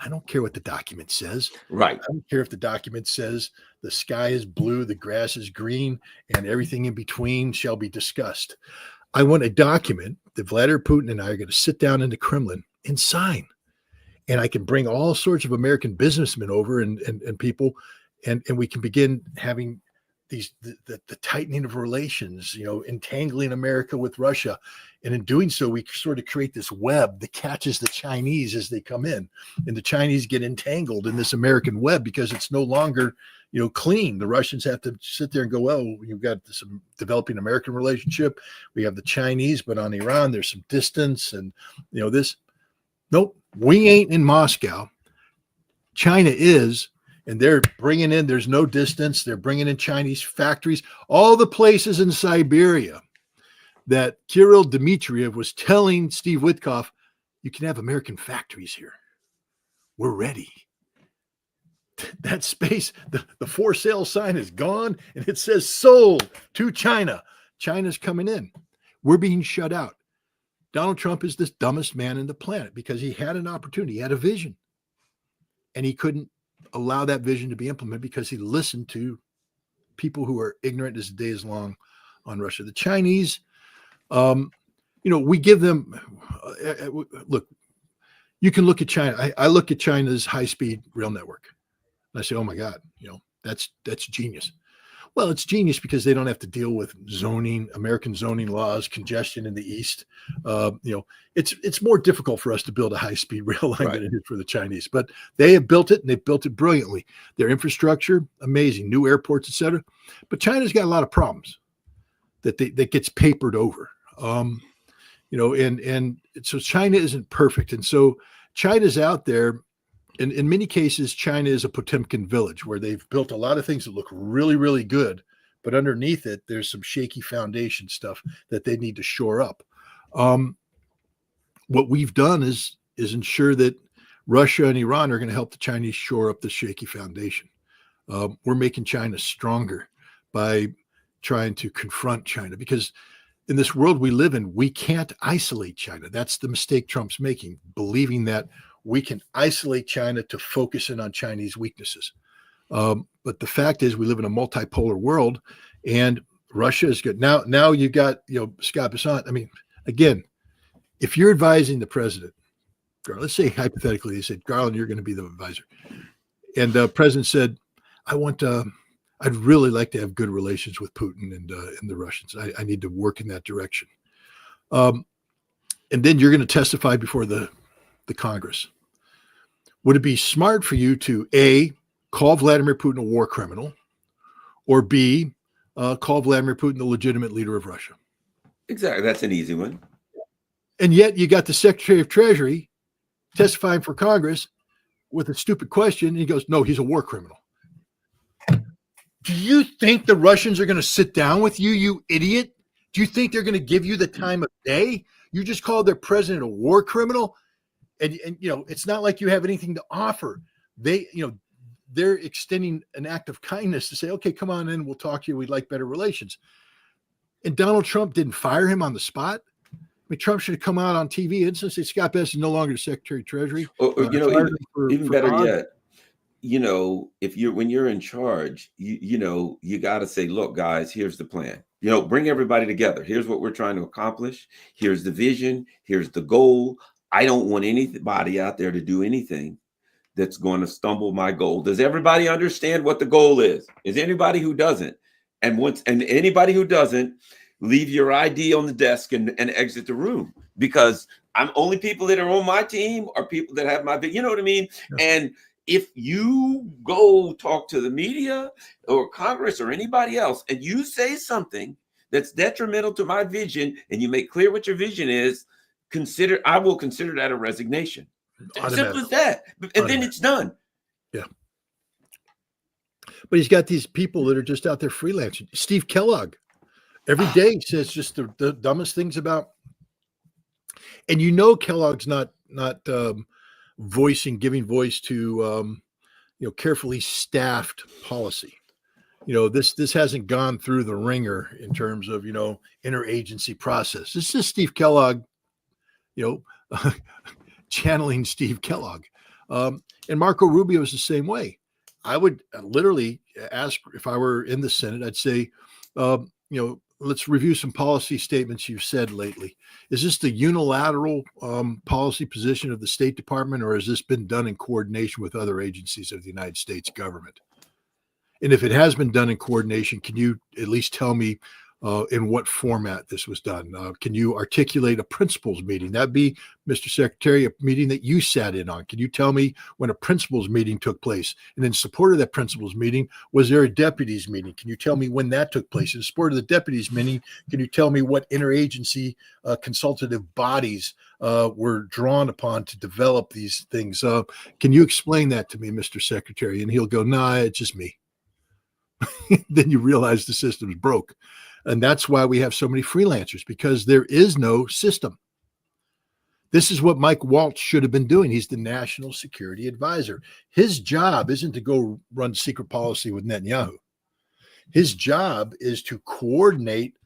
I don't care what the document says. Right. I don't care if the document says the sky is blue, the grass is green, and everything in between shall be discussed. I want a document that Vladimir Putin and I are going to sit down in the Kremlin and sign. And I can bring all sorts of American businessmen over and people, and we can begin having the tightening of relations, entangling America with Russia. And in doing so, we sort of create this web that catches the Chinese as they come in, and the Chinese get entangled in this American web because it's no longer, clean. The Russians have to sit there and go, well, you've got some developing American relationship. We have the Chinese, but on Iran, there's some distance, and this. Nope, we ain't in Moscow. China is. And they're bringing in, there's no distance. They're bringing in Chinese factories, all the places in Siberia that Kirill Dmitriev was telling Steve Witkoff, you can have American factories here. We're ready. That space, the for sale sign is gone, and it says sold to China. China's coming in. We're being shut out. Donald Trump is the dumbest man in the planet because he had an opportunity, he had a vision, and he couldn't allow that vision to be implemented because he listened to people who are ignorant as the day is long on Russia. The Chinese, we give them, look, you can look at China. I look at China's high-speed rail network and I say, oh my God, that's genius. Well, it's genius because they don't have to deal with zoning, American zoning laws, congestion in the East. It's more difficult for us to build a high-speed rail line than it is for the Chinese. But they have built it, and they've built it brilliantly. Their infrastructure, amazing, new airports, et cetera. But China's got a lot of problems that gets papered over. And so China isn't perfect, and so China's out there. In many cases, China is a Potemkin village where they've built a lot of things that look really, really good, but underneath it, there's some shaky foundation stuff that they need to shore up. What we've done is ensure that Russia and Iran are going to help the Chinese shore up the shaky foundation. We're making China stronger by trying to confront China because in this world we live in, we can't isolate China. That's the mistake Trump's making, believing that we can isolate China to focus in on Chinese weaknesses. But the fact is we live in a multipolar world, and Russia is good. Now you got, Scott Bessant. I mean, again, if you're advising the president, let's say hypothetically, they said, Garland, you're going to be the advisor. And the president said, I'd really like to have good relations with Putin and the Russians. I need to work in that direction. And then you're going to testify before the Congress. Would it be smart for you to A, call Vladimir Putin a war criminal, or B, call Vladimir Putin the legitimate leader of Russia? Exactly. That's an easy one. And yet you got the Secretary of Treasury testifying for Congress with a stupid question. And he goes, no, he's a war criminal. Do you think the Russians are going to sit down with you, you idiot? Do you think they're going to give you the time of day? You just called their president a war criminal? And it's not like you have anything to offer. They're extending an act of kindness to say, okay, come on in, we'll talk to you. We'd like better relations. And Donald Trump didn't fire him on the spot. I mean, Trump should have come out on TV and say Scott Bessent is no longer the Secretary of Treasury. Even better yet, when you're in charge, you got to say, look, guys, here's the plan. Bring everybody together. Here's what we're trying to accomplish. Here's the vision. Here's the goal. I don't want anybody out there to do anything that's going to stumble my goal. Does everybody understand what the goal is? Is anybody who doesn't? And anybody who doesn't, leave your ID on the desk and exit the room, because I'm only people that are on my team are people that have my, you know what I mean? Yeah. And if you go talk to the media or Congress or anybody else and you say something that's detrimental to my vision and you make clear what your vision is, I will consider that a resignation. Simple as that. And then it's done. Yeah. But he's got these people that are just out there freelancing. Steve Kellogg, every day says just the dumbest things about. And Kellogg's not giving voice to carefully staffed policy. This hasn't gone through the ringer in terms of interagency process. This is Steve Kellogg, channeling Steve Kellogg. And Marco Rubio is the same way. I would literally ask, if I were in the Senate, I'd say, let's review some policy statements you've said lately. Is this the unilateral policy position of the State Department, or has this been done in coordination with other agencies of the United States government? And if it has been done in coordination, can you at least tell me in what format this was done? Can you articulate a principals meeting? That'd be, Mr. Secretary, a meeting that you sat in on. Can you tell me when a principals meeting took place? And in support of that principals meeting, was there a deputies meeting? Can you tell me when that took place? In support of the deputies meeting, can you tell me what interagency consultative bodies were drawn upon to develop these things? Can you explain that to me, Mr. Secretary? And he'll go, nah, it's just me. Then you realize the system's broke. And that's why we have so many freelancers, because there is no system. This is what Mike Waltz should have been doing. He's the national security advisor. His job isn't to go run secret policy with Netanyahu. His job is to coordinate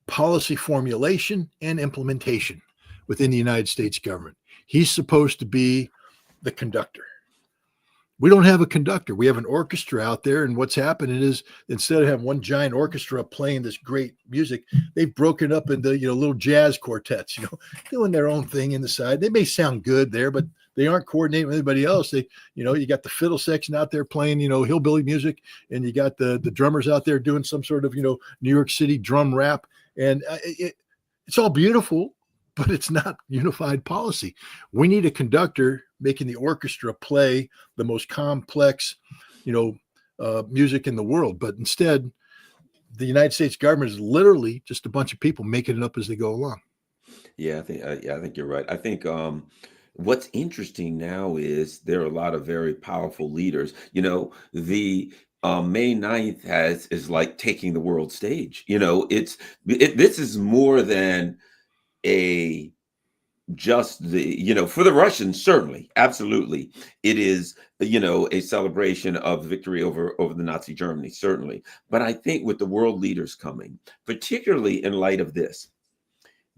policy formulation and implementation within the United States government. He's supposed to be the conductor. We don't have a conductor. We have an orchestra out there, and what's happening is instead of having one giant orchestra playing this great music, they've broken up into little jazz quartets, doing their own thing in the side. They may sound good there, but they aren't coordinating with anybody else. They, you got the fiddle section out there playing, hillbilly music, and you got the drummers out there doing some sort of New York City drum rap, and it's all beautiful, but it's not unified policy. We need a conductor making the orchestra play the most complex, music in the world. But instead, the United States government is literally just a bunch of people making it up as they go along. Yeah, I think you're right. I think what's interesting now is there are a lot of very powerful leaders. The May 9th is like taking the world stage. This is more than for the Russians, certainly, absolutely, it is a celebration of victory over the Nazi Germany, certainly. But I think with the world leaders coming, particularly in light of this,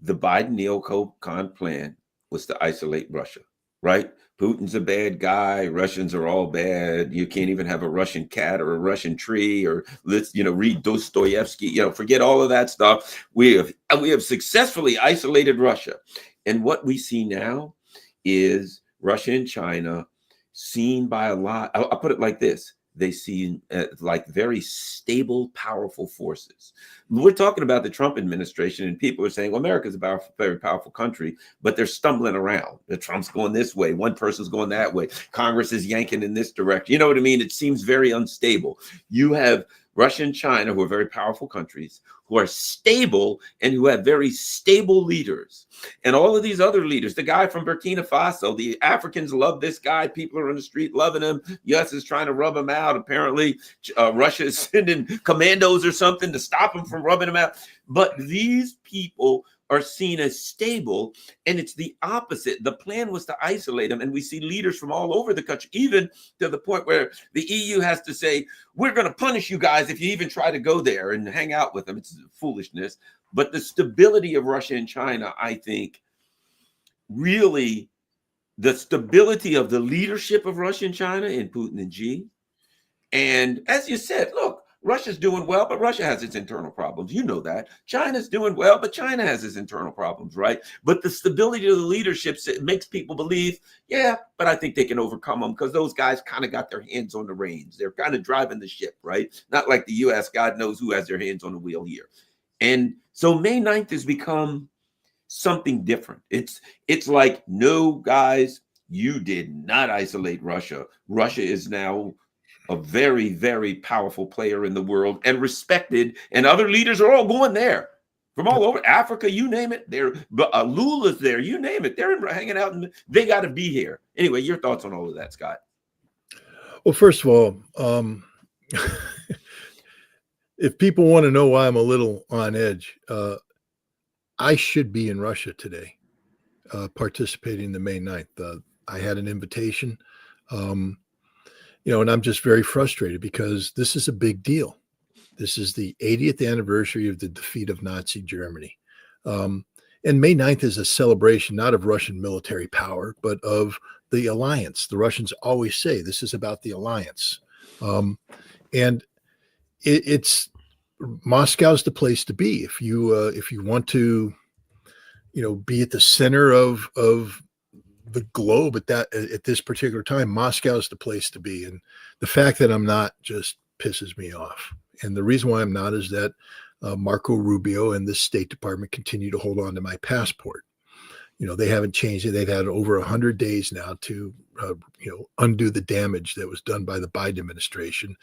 the Biden neocon plan was to isolate Russia, right? Putin's a bad guy. Russians are all bad. You can't even have a Russian cat or a Russian tree, or let's read Dostoevsky. Forget all of that stuff. We have successfully isolated Russia. And what we see now is Russia and China seen by a lot. I'll put it like this. They see like very stable, powerful forces. We're talking about the Trump administration, and people are saying, well, America's a very powerful country, but they're stumbling around. The Trump's going this way. One person's going that way. Congress is yanking in this direction. You know what I mean? It seems very unstable. You have Russia and China, who are very powerful countries, who are stable and who have very stable leaders. And all of these other leaders, the guy from Burkina Faso, the Africans love this guy. People are on the street loving him. US is trying to rub him out. Apparently, Russia is sending commandos or something to stop him from rubbing him out. But these people are seen as stable, and it's the opposite. The plan was to isolate them, and we see leaders from all over the country, even to the point where the EU has to say, we're going to punish you guys if you even try to go there and hang out with them. It's foolishness. But the stability of Russia and China, I think, really, the stability of the leadership of Russia and China in Putin and Xi. And as you said, look, Russia's doing well, but Russia has its internal problems. You know that. China's doing well, but China has its internal problems, right? But the stability of the leadership, it makes people believe, yeah, but I think they can overcome them, because those guys kind of got their hands on the reins. They're kind of driving the ship, right? Not like the U.S. God knows who has their hands on the wheel here. And so May 9th has become something different. It's like, no, guys, you did not isolate Russia. Russia is now a very, very powerful player in the world and respected, and other leaders are all going there from all over Africa, you name it. Lula's there, you name it. They're hanging out, and they got to be here. Anyway, your thoughts on all of that, Scott? Well, first of all, if people want to know why I'm a little on edge, I should be in Russia today, participating in the May 9th. I had an invitation. And I'm just very frustrated, because this is a big deal. This is the 80th anniversary of the defeat of Nazi Germany. And May 9th is a celebration, not of Russian military power, but of the alliance. The Russians always say this is about the alliance. And it's Moscow's the place to be if you want to, be at the center of the globe at this particular time. Moscow's the place to be, and the fact that I'm not just pisses me off. And the reason why I'm not is that Marco Rubio and the State Department continue to hold on to my passport. They haven't changed it. They've had over 100 days now to undo the damage that was done by the Biden administration.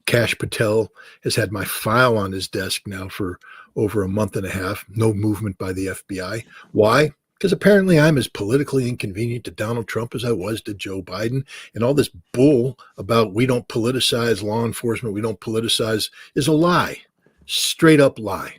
Kash Patel has had my file on his desk now for over a month and a half. No movement by the FBI. Why? Because apparently I'm as politically inconvenient to Donald Trump as I was to Joe Biden. And all this bull about we don't politicize law enforcement, we don't politicize, is a lie, straight up lie.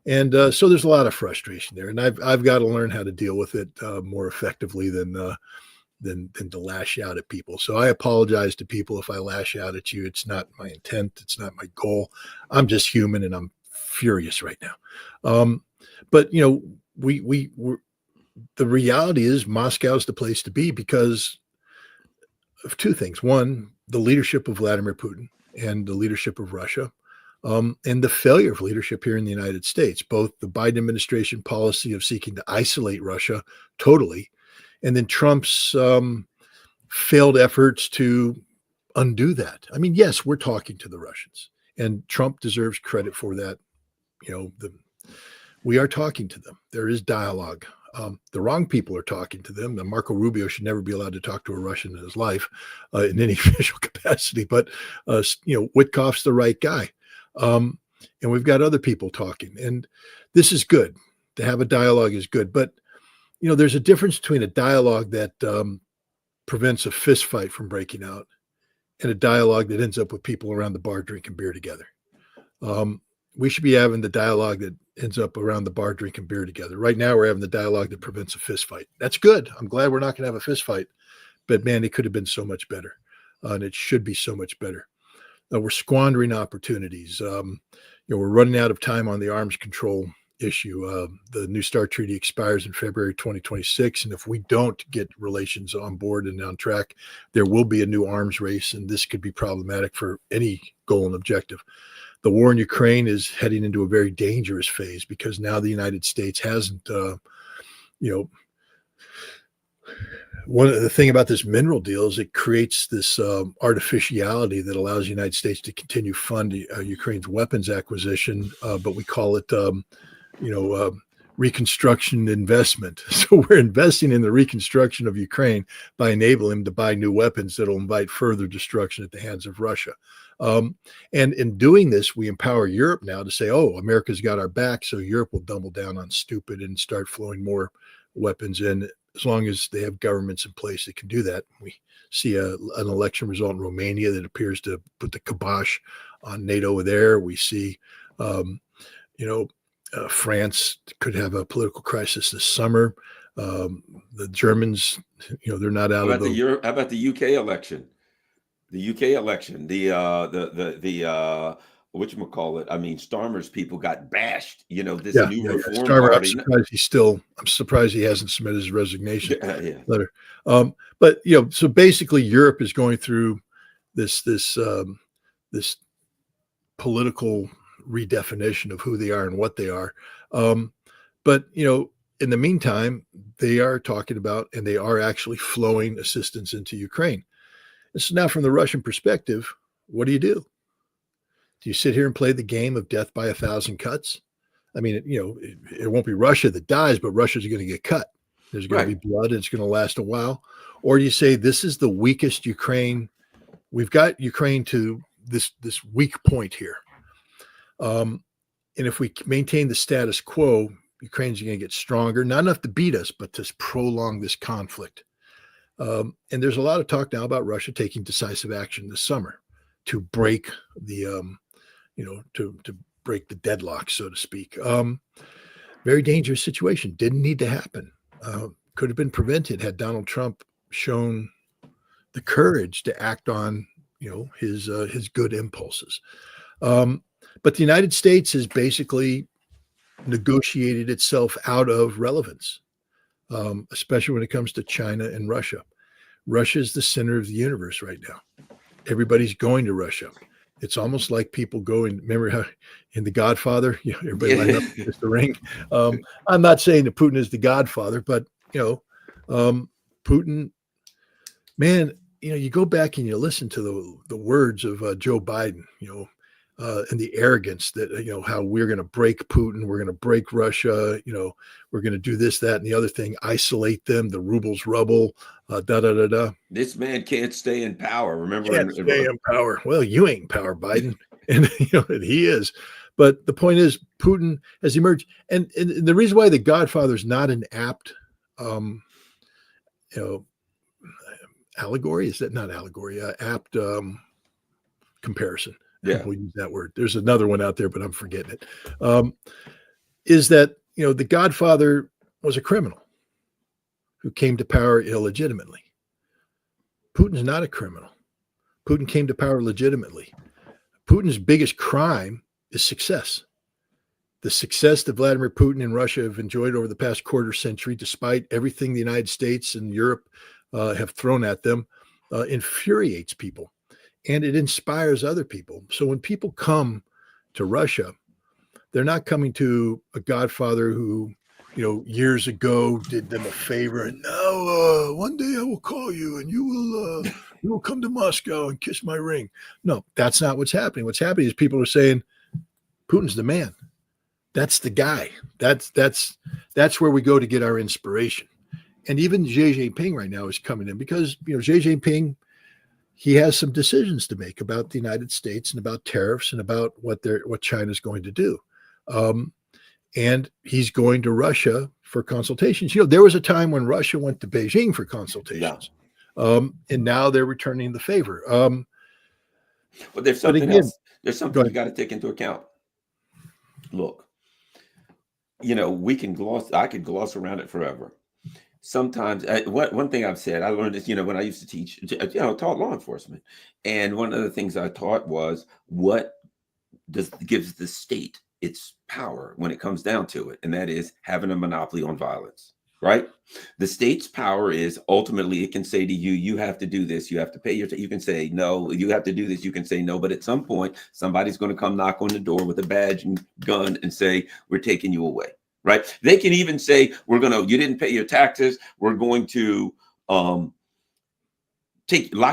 And so there's a lot of frustration there. And I've got to learn how to deal with it more effectively than to lash out at people. So I apologize to people if I lash out at you. It's not my intent. It's not my goal. I'm just human and I'm furious right now. But we're the reality is Moscow's the place to be because of two things. One, the leadership of Vladimir Putin and the leadership of Russia, and the failure of leadership here in the United States, both the Biden administration policy of seeking to isolate Russia totally, and then Trump's failed efforts to undo that. I mean, yes, we're talking to the Russians, and Trump deserves credit for that. We are talking to them. There is dialogue. The wrong people are talking to them. Marco Rubio should never be allowed to talk to a Russian in his life in any official capacity. But Witkoff's the right guy, and we've got other people talking, and this is good. To have a dialogue is good, but there's a difference between a dialogue that prevents a fist fight from breaking out and a dialogue that ends up with people around the bar drinking beer together. We should be having the dialogue that ends up around the bar drinking beer together. Right now, we're having the dialogue that prevents a fist fight. That's good. I'm glad we're not going to have a fist fight, but man, it could have been so much better, and it should be so much better. We're squandering opportunities. We're running out of time on the arms control issue. The New START treaty expires in February 2026, and if we don't get relations on board and on track, there will be a new arms race, and this could be problematic for any goal and objective. The war in Ukraine is heading into a very dangerous phase because now the United States hasn't, one of the thing about this mineral deal is it creates this artificiality that allows the United States to continue fund Ukraine's weapons acquisition, but we call it, reconstruction investment. So we're investing in the reconstruction of Ukraine by enabling them to buy new weapons that will invite further destruction at the hands of Russia. And in doing this, we empower Europe now to say, oh, America's got our back, so Europe will double down on stupid and start flowing more weapons in, as long as they have governments in place that can do that. We see an election result in Romania that appears to put the kibosh on NATO there. We see, France could have a political crisis this summer. The Germans, they're not out of the. How about the UK election? The UK election, the whatchamacallit, I mean, Starmer's people got bashed, this new reform party. I'm surprised he hasn't submitted his resignation letter. But, so basically Europe is going through this political redefinition of who they are and what they are. But, in the meantime, they are talking about, and they are actually flowing assistance into Ukraine. So now from the Russian perspective, what do? Do you sit here and play the game of death by 1,000 cuts? I mean, it won't be Russia that dies, but Russia's going to get cut. There's going to be blood and it's going to last a while. Or do you say this is the weakest Ukraine? We've got Ukraine to this weak point here. And if we maintain the status quo, Ukraine's going to get stronger, not enough to beat us, but to prolong this conflict. And there's a lot of talk now about Russia taking decisive action this summer to break the, to break the deadlock, so to speak. Very dangerous situation. Didn't need to happen. Could have been prevented had Donald Trump shown the courage to act on, his good impulses. But the United States has basically negotiated itself out of relevance. Especially when it comes to China and Russia. Russia is the center of the universe right now. Everybody's going to Russia. It's almost like people go and remember how in The Godfather, everybody lined up Yeah. against the ring. I'm not saying that Putin is the Godfather, but Putin, man, you go back and you listen to the words of Joe Biden, and the arrogance that how we're going to break Putin, we're going to break Russia, we're going to do this, that, and the other thing, isolate them, the ruble's rubble, da da da da. This man can't stay in power. Remember, Can't stay in power. Well, you ain't in power, Biden, and and he is. But the point is, Putin has emerged, and the reason why The Godfather is not an apt, um, you know, allegory, is that not allegory? Apt comparison. yeah, We'll use that word. There's another one out there, but I'm forgetting it. Is that The Godfather was a criminal who came to power illegitimately. Putin's not a criminal. Putin came to power legitimately. Putin's biggest crime is success. The success that Vladimir Putin and Russia have enjoyed over the past quarter century, despite everything the United States and Europe have thrown at them, infuriates people, and it inspires other people. So when people come to Russia, they're not coming to a godfather who, years ago did them a favor, and now one day I will call you and you will come to Moscow and kiss my ring. No, that's not what's happening. What's happening is people are saying, Putin's the man. That's the guy. That's where we go to get our inspiration. And even Xi Jinping right now is coming in because Xi Jinping, he has some decisions to make about the United States and about tariffs and about what China's going to do. And he's going to Russia for consultations. There was a time when Russia went to Beijing for consultations. Yeah. And now they're returning the favor. But there's something else. There's something you got to take into account. Look, I could gloss around it forever. Sometimes, one thing I've said, I learned this, when I used to teach, taught law enforcement. And one of the things I taught was what gives the state its power when it comes down to it. And that is having a monopoly on violence, right? The state's power is ultimately, it can say to you, you have to do this. You have to pay you can say no, you have to do this. You can say no, but at some point, somebody's going to come knock on the door with a badge and gun and say, we're taking you away. Right. They can even say, you didn't pay your taxes. We're going to lock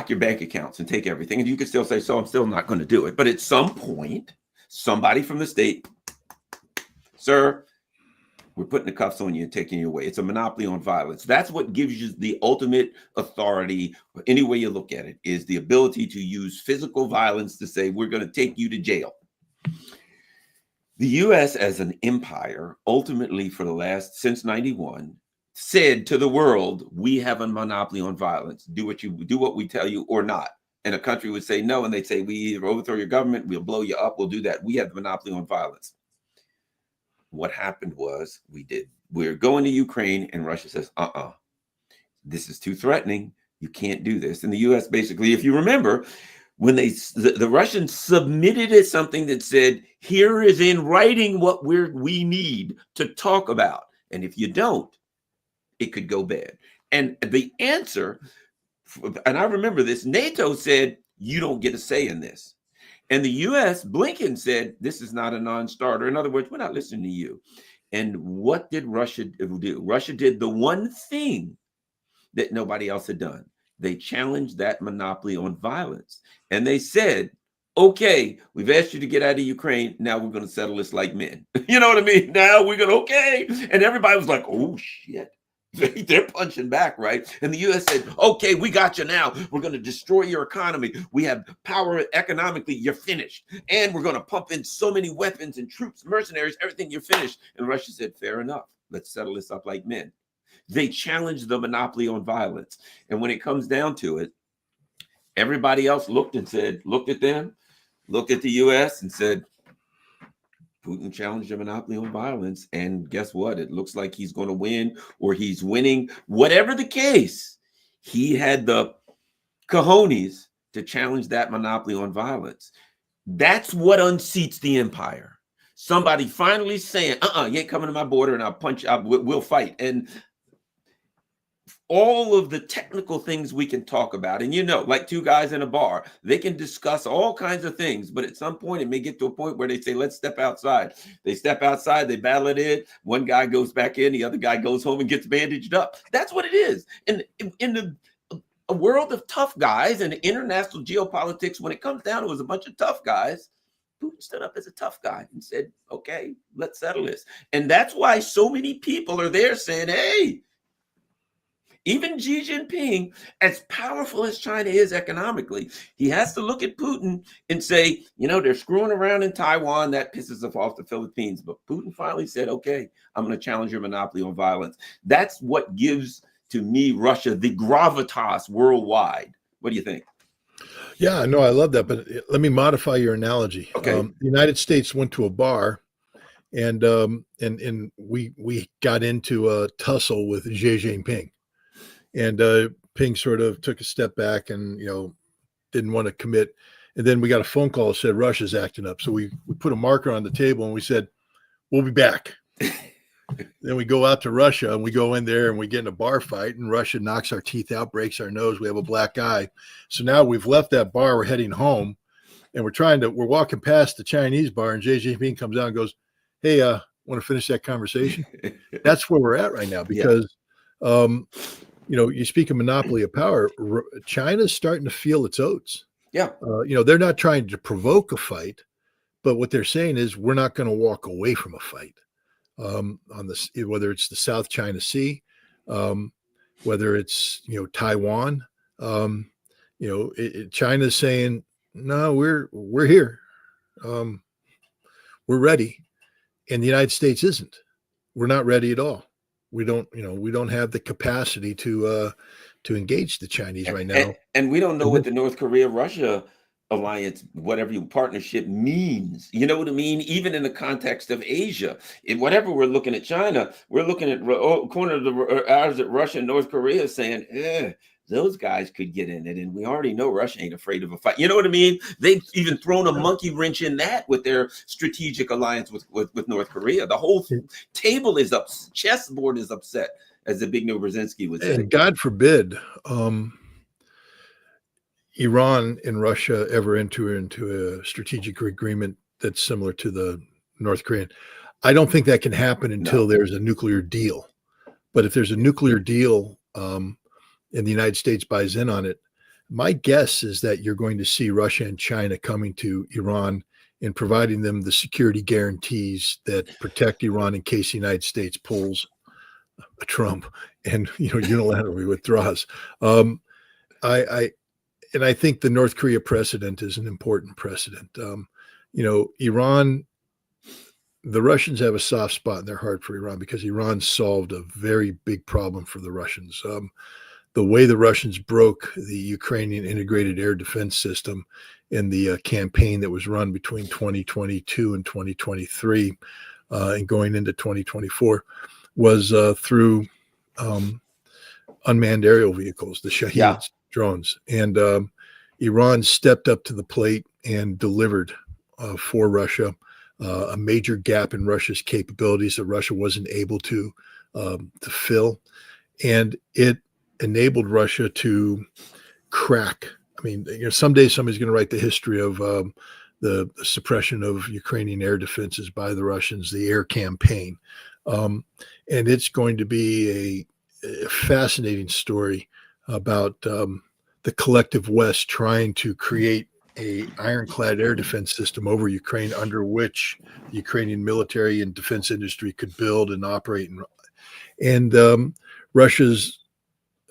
your bank accounts and take everything. And you can still say, so I'm still not going to do it. But at some point, somebody from the state, sir, we're putting the cuffs on you and taking you away. It's a monopoly on violence. That's what gives you the ultimate authority. Any way you look at it is the ability to use physical violence to say, we're going to take you to jail. The U.S. as an empire, ultimately since 91, said to the world, we have a monopoly on violence. Do what we tell you or not. And a country would say no, and they'd say, we either overthrow your government, we'll blow you up, we'll do that. We have the monopoly on violence. What happened was we're going to Ukraine, and Russia says, this is too threatening. You can't do this. And the U.S. basically, if you remember, when the Russians submitted something that said, here is in writing what we need to talk about. And if you don't, it could go bad. And the answer, and I remember this, NATO said, you don't get a say in this. And the U.S., Blinken said, this is not a non-starter. In other words, we're not listening to you. And what did Russia do? Russia did the one thing that nobody else had done. They challenged that monopoly on violence. And they said, okay, we've asked you to get out of Ukraine. Now we're going to settle this like men. You know what I mean? Now we're going to, okay. And everybody was like, oh, shit. They're punching back, right? And the U.S. said, okay, we got you now. We're going to destroy your economy. We have power economically. You're finished. And we're going to pump in so many weapons and troops, mercenaries, everything. You're finished. And Russia said, fair enough. Let's settle this up like men. They challenged the monopoly on violence. And when it comes down to it, everybody else looked at them, looked at the U.S. and said, Putin challenged the monopoly on violence. And guess what? It looks like he's going to win or he's winning. Whatever the case, he had the cojones to challenge that monopoly on violence. That's what unseats the empire. Somebody finally saying, you ain't coming to my border and I'll punch, we'll fight. And all of the technical things we can talk about. And like two guys in a bar, they can discuss all kinds of things, but at some point it may get to a point where they say, let's step outside. They step outside, they battle it in. One guy goes back in, the other guy goes home and gets bandaged up. That's what it is. And in a world of tough guys and international geopolitics, when it comes down, it was a bunch of tough guys. Putin stood up as a tough guy and said, okay, let's settle this. And that's why so many people are there saying, hey, even Xi Jinping, as powerful as China is economically, he has to look at Putin and say, they're screwing around in Taiwan. That pisses off the Philippines. But Putin finally said, okay, I'm going to challenge your monopoly on violence. That's what gives, to me, Russia the gravitas worldwide. What do you think? Yeah, no, I love that. But let me modify your analogy. Okay. The United States went to a bar and we got into a tussle with Xi Jinping. And Ping sort of took a step back and, didn't want to commit. And then we got a phone call that said Russia's acting up. So we put a marker on the table and we said, we'll be back. Then we go out to Russia and we go in there and we get in a bar fight and Russia knocks our teeth out, breaks our nose. We have a black eye. So now we've left that bar. We're heading home and we're walking past the Chinese bar and Xi Jinping comes out and goes, hey, want to finish that conversation? That's where we're at right now because, you speak of monopoly of power. China's starting to feel its oats. Yeah. They're not trying to provoke a fight, but what they're saying is we're not going to walk away from a fight. On this, whether it's the South China Sea, whether it's Taiwan, China's saying no, we're here, we're ready, and the United States isn't. We're not ready at all. We don't have the capacity to engage the Chinese right now, and we don't know what the North Korea-Russia alliance, whatever your partnership means. You know what I mean? Even in the context of Asia, whatever we're looking at China, we're looking at corner of the ours at Russia and North Korea saying, those guys could get in it. And we already know Russia ain't afraid of a fight. You know what I mean? They've even thrown a monkey wrench in that with their strategic alliance with North Korea. The whole table is up, chessboard is upset, as the big Zbigniew Brzezinski would say. And God forbid, Iran and Russia ever enter into a strategic agreement that's similar to the North Korean. I don't think that can happen until there's a nuclear deal. But if there's a nuclear deal and the United States buys in on it, my guess is that you're going to see Russia and China coming to Iran and providing them the security guarantees that protect Iran in case the United States pulls a Trump and unilaterally withdraws. I think the North Korea precedent is an important precedent. Iran, the Russians have a soft spot in their heart for Iran because Iran solved a very big problem for the Russians. The way the Russians broke the Ukrainian integrated air defense system in the campaign that was run between 2022 and 2023 and going into 2024 was through unmanned aerial vehicles, the Shahed drones. And Iran stepped up to the plate and delivered for Russia a major gap in Russia's capabilities that Russia wasn't able to fill. And it enabled Russia to crack. I mean, someday somebody's going to write the history of the suppression of Ukrainian air defenses by the Russians, the air campaign. And it's going to be a fascinating story about the collective West trying to create a ironclad air defense system over Ukraine under which the Ukrainian military and defense industry could build and operate. And Russia's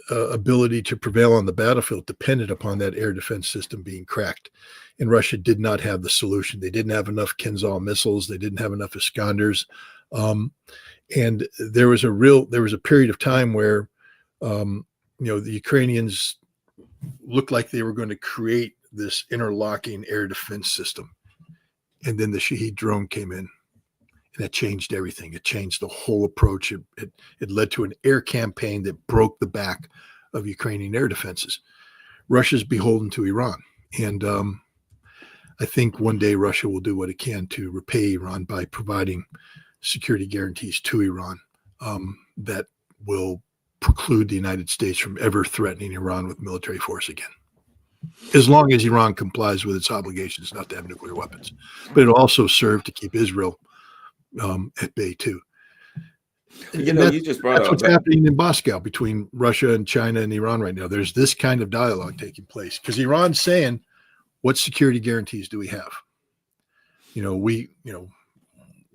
ability to prevail on the battlefield depended upon that air defense system being cracked. And Russia did not have the solution. They didn't have enough Kinzhal missiles. They didn't have enough Iskanders. And there was a period of time where, the Ukrainians looked like they were going to create this interlocking air defense system. And then the Shahed drone came in and that changed everything. It changed the whole approach. It led to an air campaign that broke the back of Ukrainian air defenses. Russia's beholden to Iran. And I think one day Russia will do what it can to repay Iran by providing security guarantees to Iran that will preclude the United States from ever threatening Iran with military force again, as long as Iran complies with its obligations not to have nuclear weapons. But it'll also serve to keep Israel at bay too. You And know, you just brought that's up what's happening in Moscow between Russia and China and Iran right now. There's this kind of dialogue taking place because Iran's saying, what security guarantees do we have?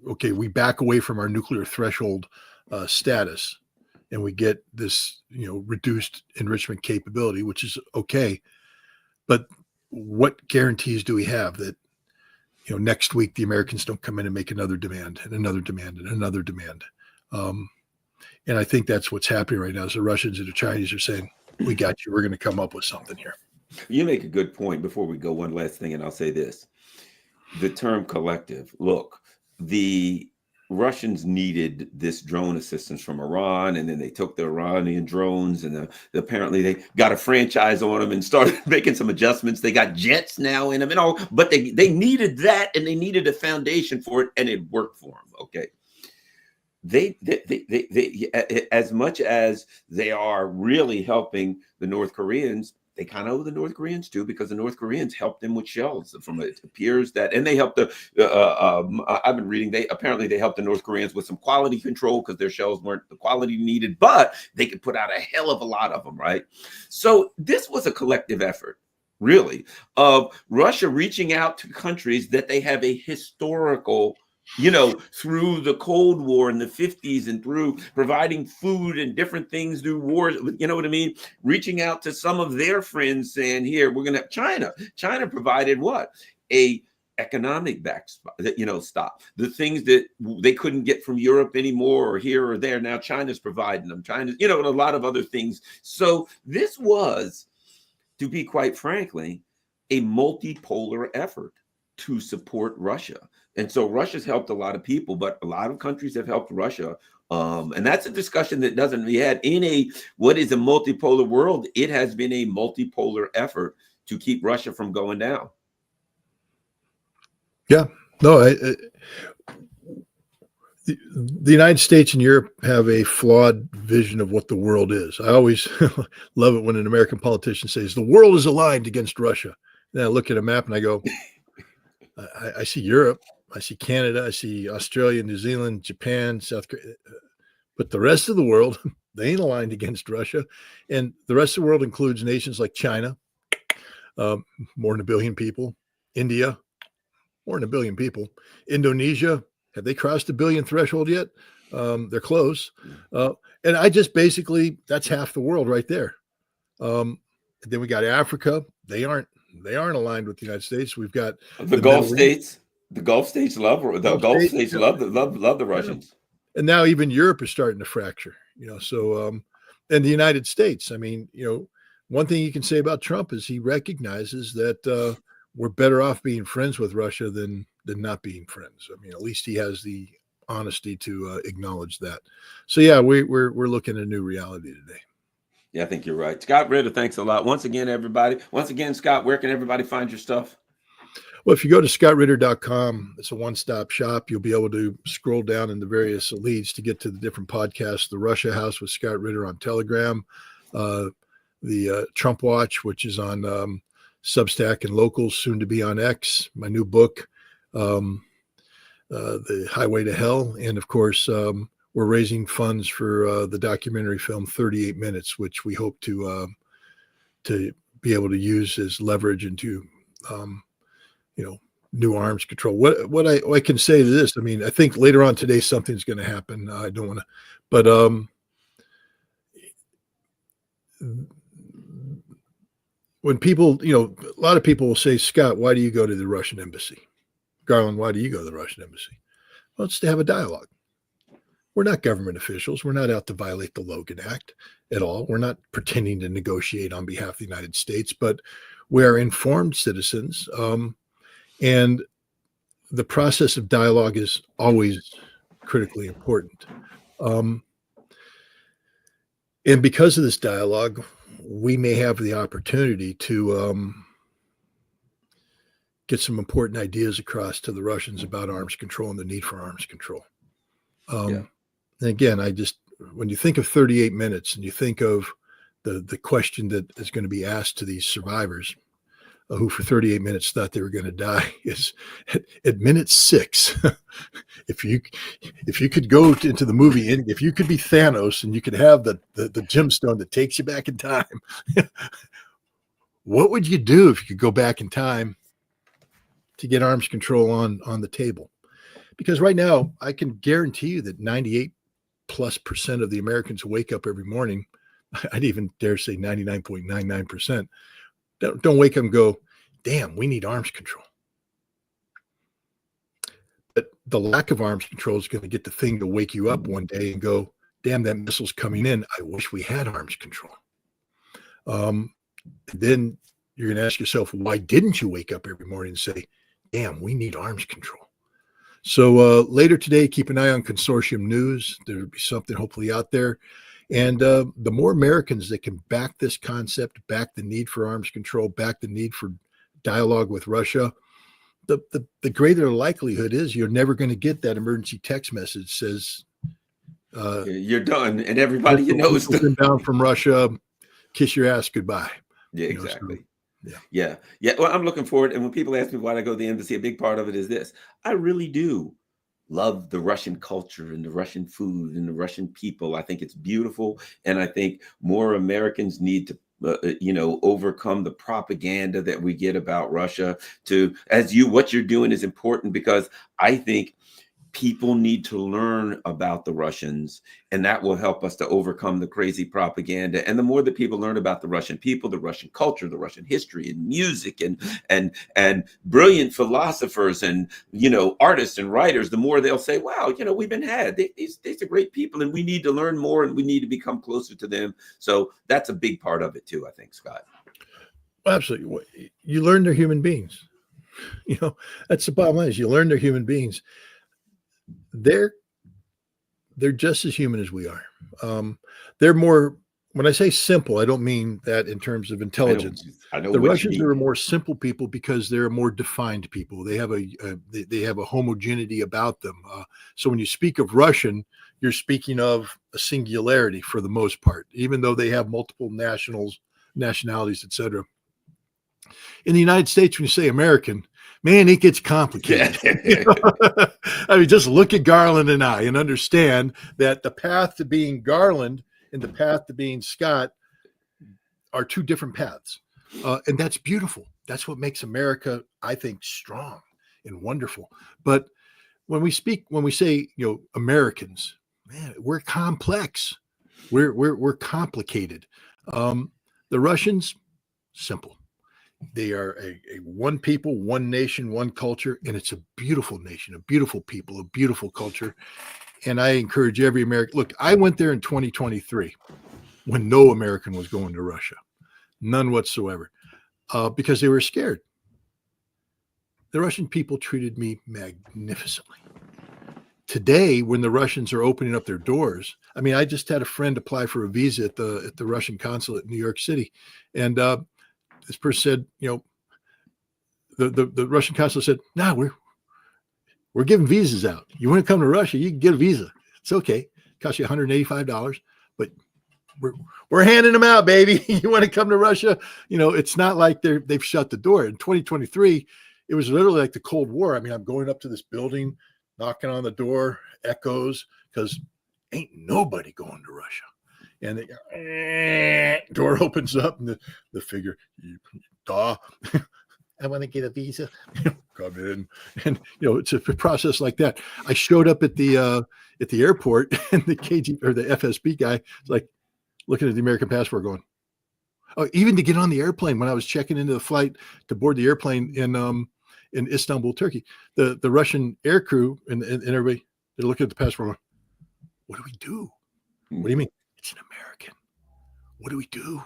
Okay, we back away from our nuclear threshold status and we get this, reduced enrichment capability, which is okay. But what guarantees do we have that, next week the Americans don't come in and make another demand and another demand and another demand? And I think that's what's happening right now is the Russians and the Chinese are saying, we got you. We're going to come up with something here. You make a good point. Before we go, one last thing, and I'll say this. The term collective. Look, the Russians needed this drone assistance from Iran, and then they took the Iranian drones, and apparently they got a franchise on them and started making some adjustments. They got jets now in them and all, but they needed that, and they needed a foundation for it, and it worked for them. Okay. They as much as they are really helping the North Koreans, they kind of owe the North Koreans too, because the North Koreans helped them with shells. It appears that, and they helped I've been reading, they helped the North Koreans with some quality control because their shells weren't the quality needed, but they could put out a hell of a lot of them, right? So this was a collective effort, really, of Russia reaching out to countries that they have a historical, through the Cold War in the 50s and through providing food and different things through wars, you know what I mean? Reaching out to some of their friends saying, here, we're going to have China. China provided what? A economic stop. The things that they couldn't get from Europe anymore or here or there. Now China's providing them. China, and a lot of other things. So this was, to be quite frankly, a multipolar effort to support Russia. And so Russia's helped a lot of people, but a lot of countries have helped Russia. And that's a discussion that doesn't be had in what is a multipolar world. It has been a multipolar effort to keep Russia from going down. Yeah, no, the United States and Europe have a flawed vision of what the world is. I always love it when an American politician says the world is aligned against Russia. Then I look at a map and I go, I see Europe, I see Canada, I see Australia, New Zealand, Japan, South Korea, but the rest of the world, they ain't aligned against Russia. And the rest of the world includes nations like China, more than 1 billion people, India, more than 1 billion people, Indonesia, have they crossed the 1 billion threshold yet? They're close. And I just basically, that's half the world right there. Then we got Africa. They aren't aligned with the United States. We've got the Gulf states. The Gulf states love the Russians. And now even Europe is starting to fracture, so, and the United States, I mean, one thing you can say about Trump is he recognizes that we're better off being friends with Russia than not being friends. I mean, at least he has the honesty to acknowledge that. So yeah, we're looking at a new reality today. Yeah, I think you're right. Scott Ritter, thanks a lot. Once again, everybody. Once again, Scott, where can everybody find your stuff? Well, if you go to scottritter.com, it's a one-stop shop. You'll be able to scroll down in the various leads to get to the different podcasts. The Russia House with Scott Ritter on Telegram, the Trump Watch, which is on Substack and Locals, soon to be on X, my new book, The Highway to Hell. And of course, we're raising funds for the documentary film 38 Minutes, which we hope to be able to use as leverage into new arms control. What I can say to this, I mean, I think later on today something's going to happen. I don't want to, but when people, a lot of people will say, Scott, why do you go to the Russian embassy? Garland, why do you go to the Russian embassy? Well, it's to have a dialogue. We're not government officials. We're not out to violate the Logan Act at all. We're not pretending to negotiate on behalf of the United States, but we are informed citizens. And the process of dialogue is always critically important. And because of this dialogue, we may have the opportunity to get some important ideas across to the Russians about arms control and the need for arms control. And again, when you think of 38 minutes and you think of the question that is going to be asked to these survivors who for 38 minutes thought they were going to die is at minute 6. if you could go into the movie and if you could be Thanos and you could have the gemstone that takes you back in time, what would you do if you could go back in time to get arms control on the table? Because right now I can guarantee you that 98+% of the Americans who wake up every morning, I'd even dare say 99.99%, don't wake up and go, damn, we need arms control. But the lack of arms control is going to get the thing to wake you up one day and go, damn, that missile's coming in. I wish we had arms control. Then you're going to ask yourself, why didn't you wake up every morning and say, damn, we need arms control? So later today, keep an eye on Consortium News. There'll be something hopefully out there. And the more Americans that can back this concept, back the need for arms control, back the need for dialogue with Russia, the greater likelihood is you're never going to get that emergency text message says, you're done. And everybody you know is down from Russia, kiss your ass goodbye. Yeah, exactly. So, yeah. Well, I'm looking forward. And when people ask me why I go to the embassy, a big part of it is this. I really do love the Russian culture and the Russian food and the Russian people. I think it's beautiful. And I think more Americans need to, overcome the propaganda that we get about Russia what you're doing is important, because I think people need to learn about the Russians, and that will help us to overcome the crazy propaganda. And the more that people learn about the Russian people, the Russian culture, the Russian history and music and brilliant philosophers and, artists and writers, the more they'll say, wow, we've been had. These are great people, and we need to learn more and we need to become closer to them. So that's a big part of it too, I think, Scott. Absolutely. You learn they're human beings. That's the bottom line is you learn they're human beings. They're just as human as we are. They're more, when I say simple, I don't mean that in terms of intelligence. I know the Russians are a more simple people because they're a more defined people. They have a homogeneity about them. So when you speak of Russian, you're speaking of a singularity for the most part, even though they have multiple nationalities, etc. In the United States, when you say American, man, it gets complicated. I mean, just look at Garland and I and understand that the path to being Garland and the path to being Scott are two different paths. And that's beautiful. That's what makes America, I think, strong and wonderful. But when we say, Americans, man, we're complex. We're complicated. The Russians, simple. They are a one people, one nation, one culture, and it's a beautiful nation, a beautiful people, a beautiful culture. And I encourage every American. Look, I went there in 2023 when no American was going to Russia, none whatsoever, because they were scared. The Russian people treated me magnificently. Today, when the Russians are opening up their doors, I mean, I just had a friend apply for a visa at the Russian consulate in New York City, and this person said, the Russian consulate said, "No, we're giving visas out. You want to come to Russia, you can get a visa. It's okay. It costs you $185, but we're handing them out, baby. You want to come to Russia? It's not like they've shut the door." In 2023, it was literally like the Cold War. I mean, I'm going up to this building, knocking on the door, echoes, because ain't nobody going to Russia. And the door opens up, and the figure, I want to get a visa. Come in, and it's a process like that. I showed up at the airport, and the KG or the FSB guy was like looking at the American passport, going, "Oh, even to get on the airplane." When I was checking into the flight to board the airplane in Istanbul, Turkey, the Russian air crew and everybody, they're looking at the passport, going, "What do we do? What do you mean? It's an American. What do we do?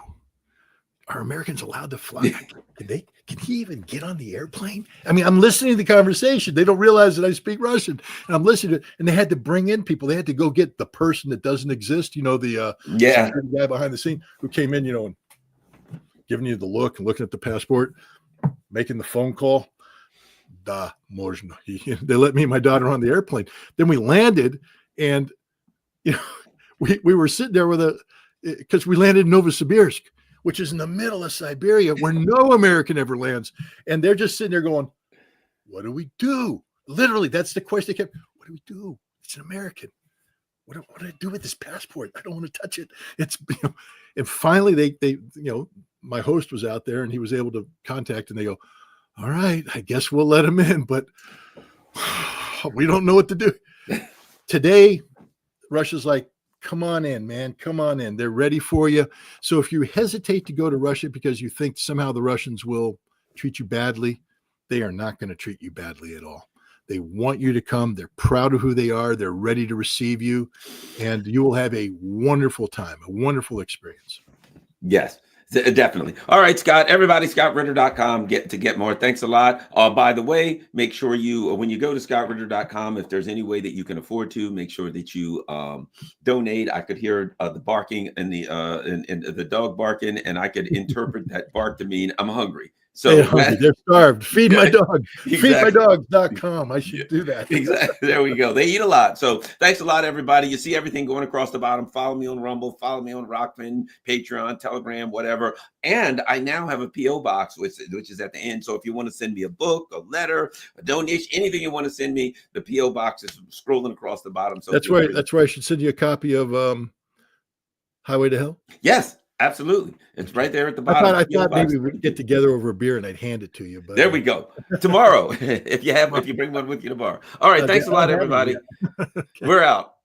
Are Americans allowed to fly? Can he even get on the airplane?" I mean, I'm listening to the conversation. They don't realize that I speak Russian, and I'm listening to it. And they had to bring in people. They had to go get the person that doesn't exist. The security guy behind the scene who came in, and giving you the look and looking at the passport, making the phone call. Da, можно. They let me and my daughter on the airplane. Then we landed, and we were sitting there with because we landed in Novosibirsk, which is in the middle of Siberia where no American ever lands. And they're just sitting there going, what do we do? Literally, that's the question they kept. What do we do? It's an American. What do I do with this passport? I don't want to touch it. It's, and finally they, my host was out there and he was able to contact, and they go, all right, I guess we'll let him in, but we don't know what to do. Today, Russia's like, come on in, man. Come on in. They're ready for you. So if you hesitate to go to Russia because you think somehow the Russians will treat you badly, they are not going to treat you badly at all. They want you to come. They're proud of who they are. They're ready to receive you, and you will have a wonderful time, a wonderful experience. Yes, definitely. All right, Scott, everybody, scottritter.com, get more. Thanks a lot. By the way, make sure you, when you go to scottritter.com, if there's any way that you can afford to, make sure that you donate. I could hear the barking and the dog barking, and I could interpret that bark to mean I'm hungry. So they're starved. Feed my dog. Exactly. Feedmydogs.com. I should do that. Exactly. There we go. They eat a lot. So thanks a lot, everybody. You see everything going across the bottom. Follow me on Rumble. Follow me on Rockman, Patreon, Telegram, whatever. And I now have a P.O. box, which is at the end. So if you want to send me a book, a letter, a donation, anything you want to send me, the P.O. box is scrolling across the bottom. So that's where I should send you a copy of Highway to Hell. Yes. Absolutely. It's right there at the bottom. I thought maybe we'd get together over a beer and I'd hand it to you. But there we go. Tomorrow, if you bring one with you tomorrow. All right. Thanks a lot, everybody. Okay. We're out.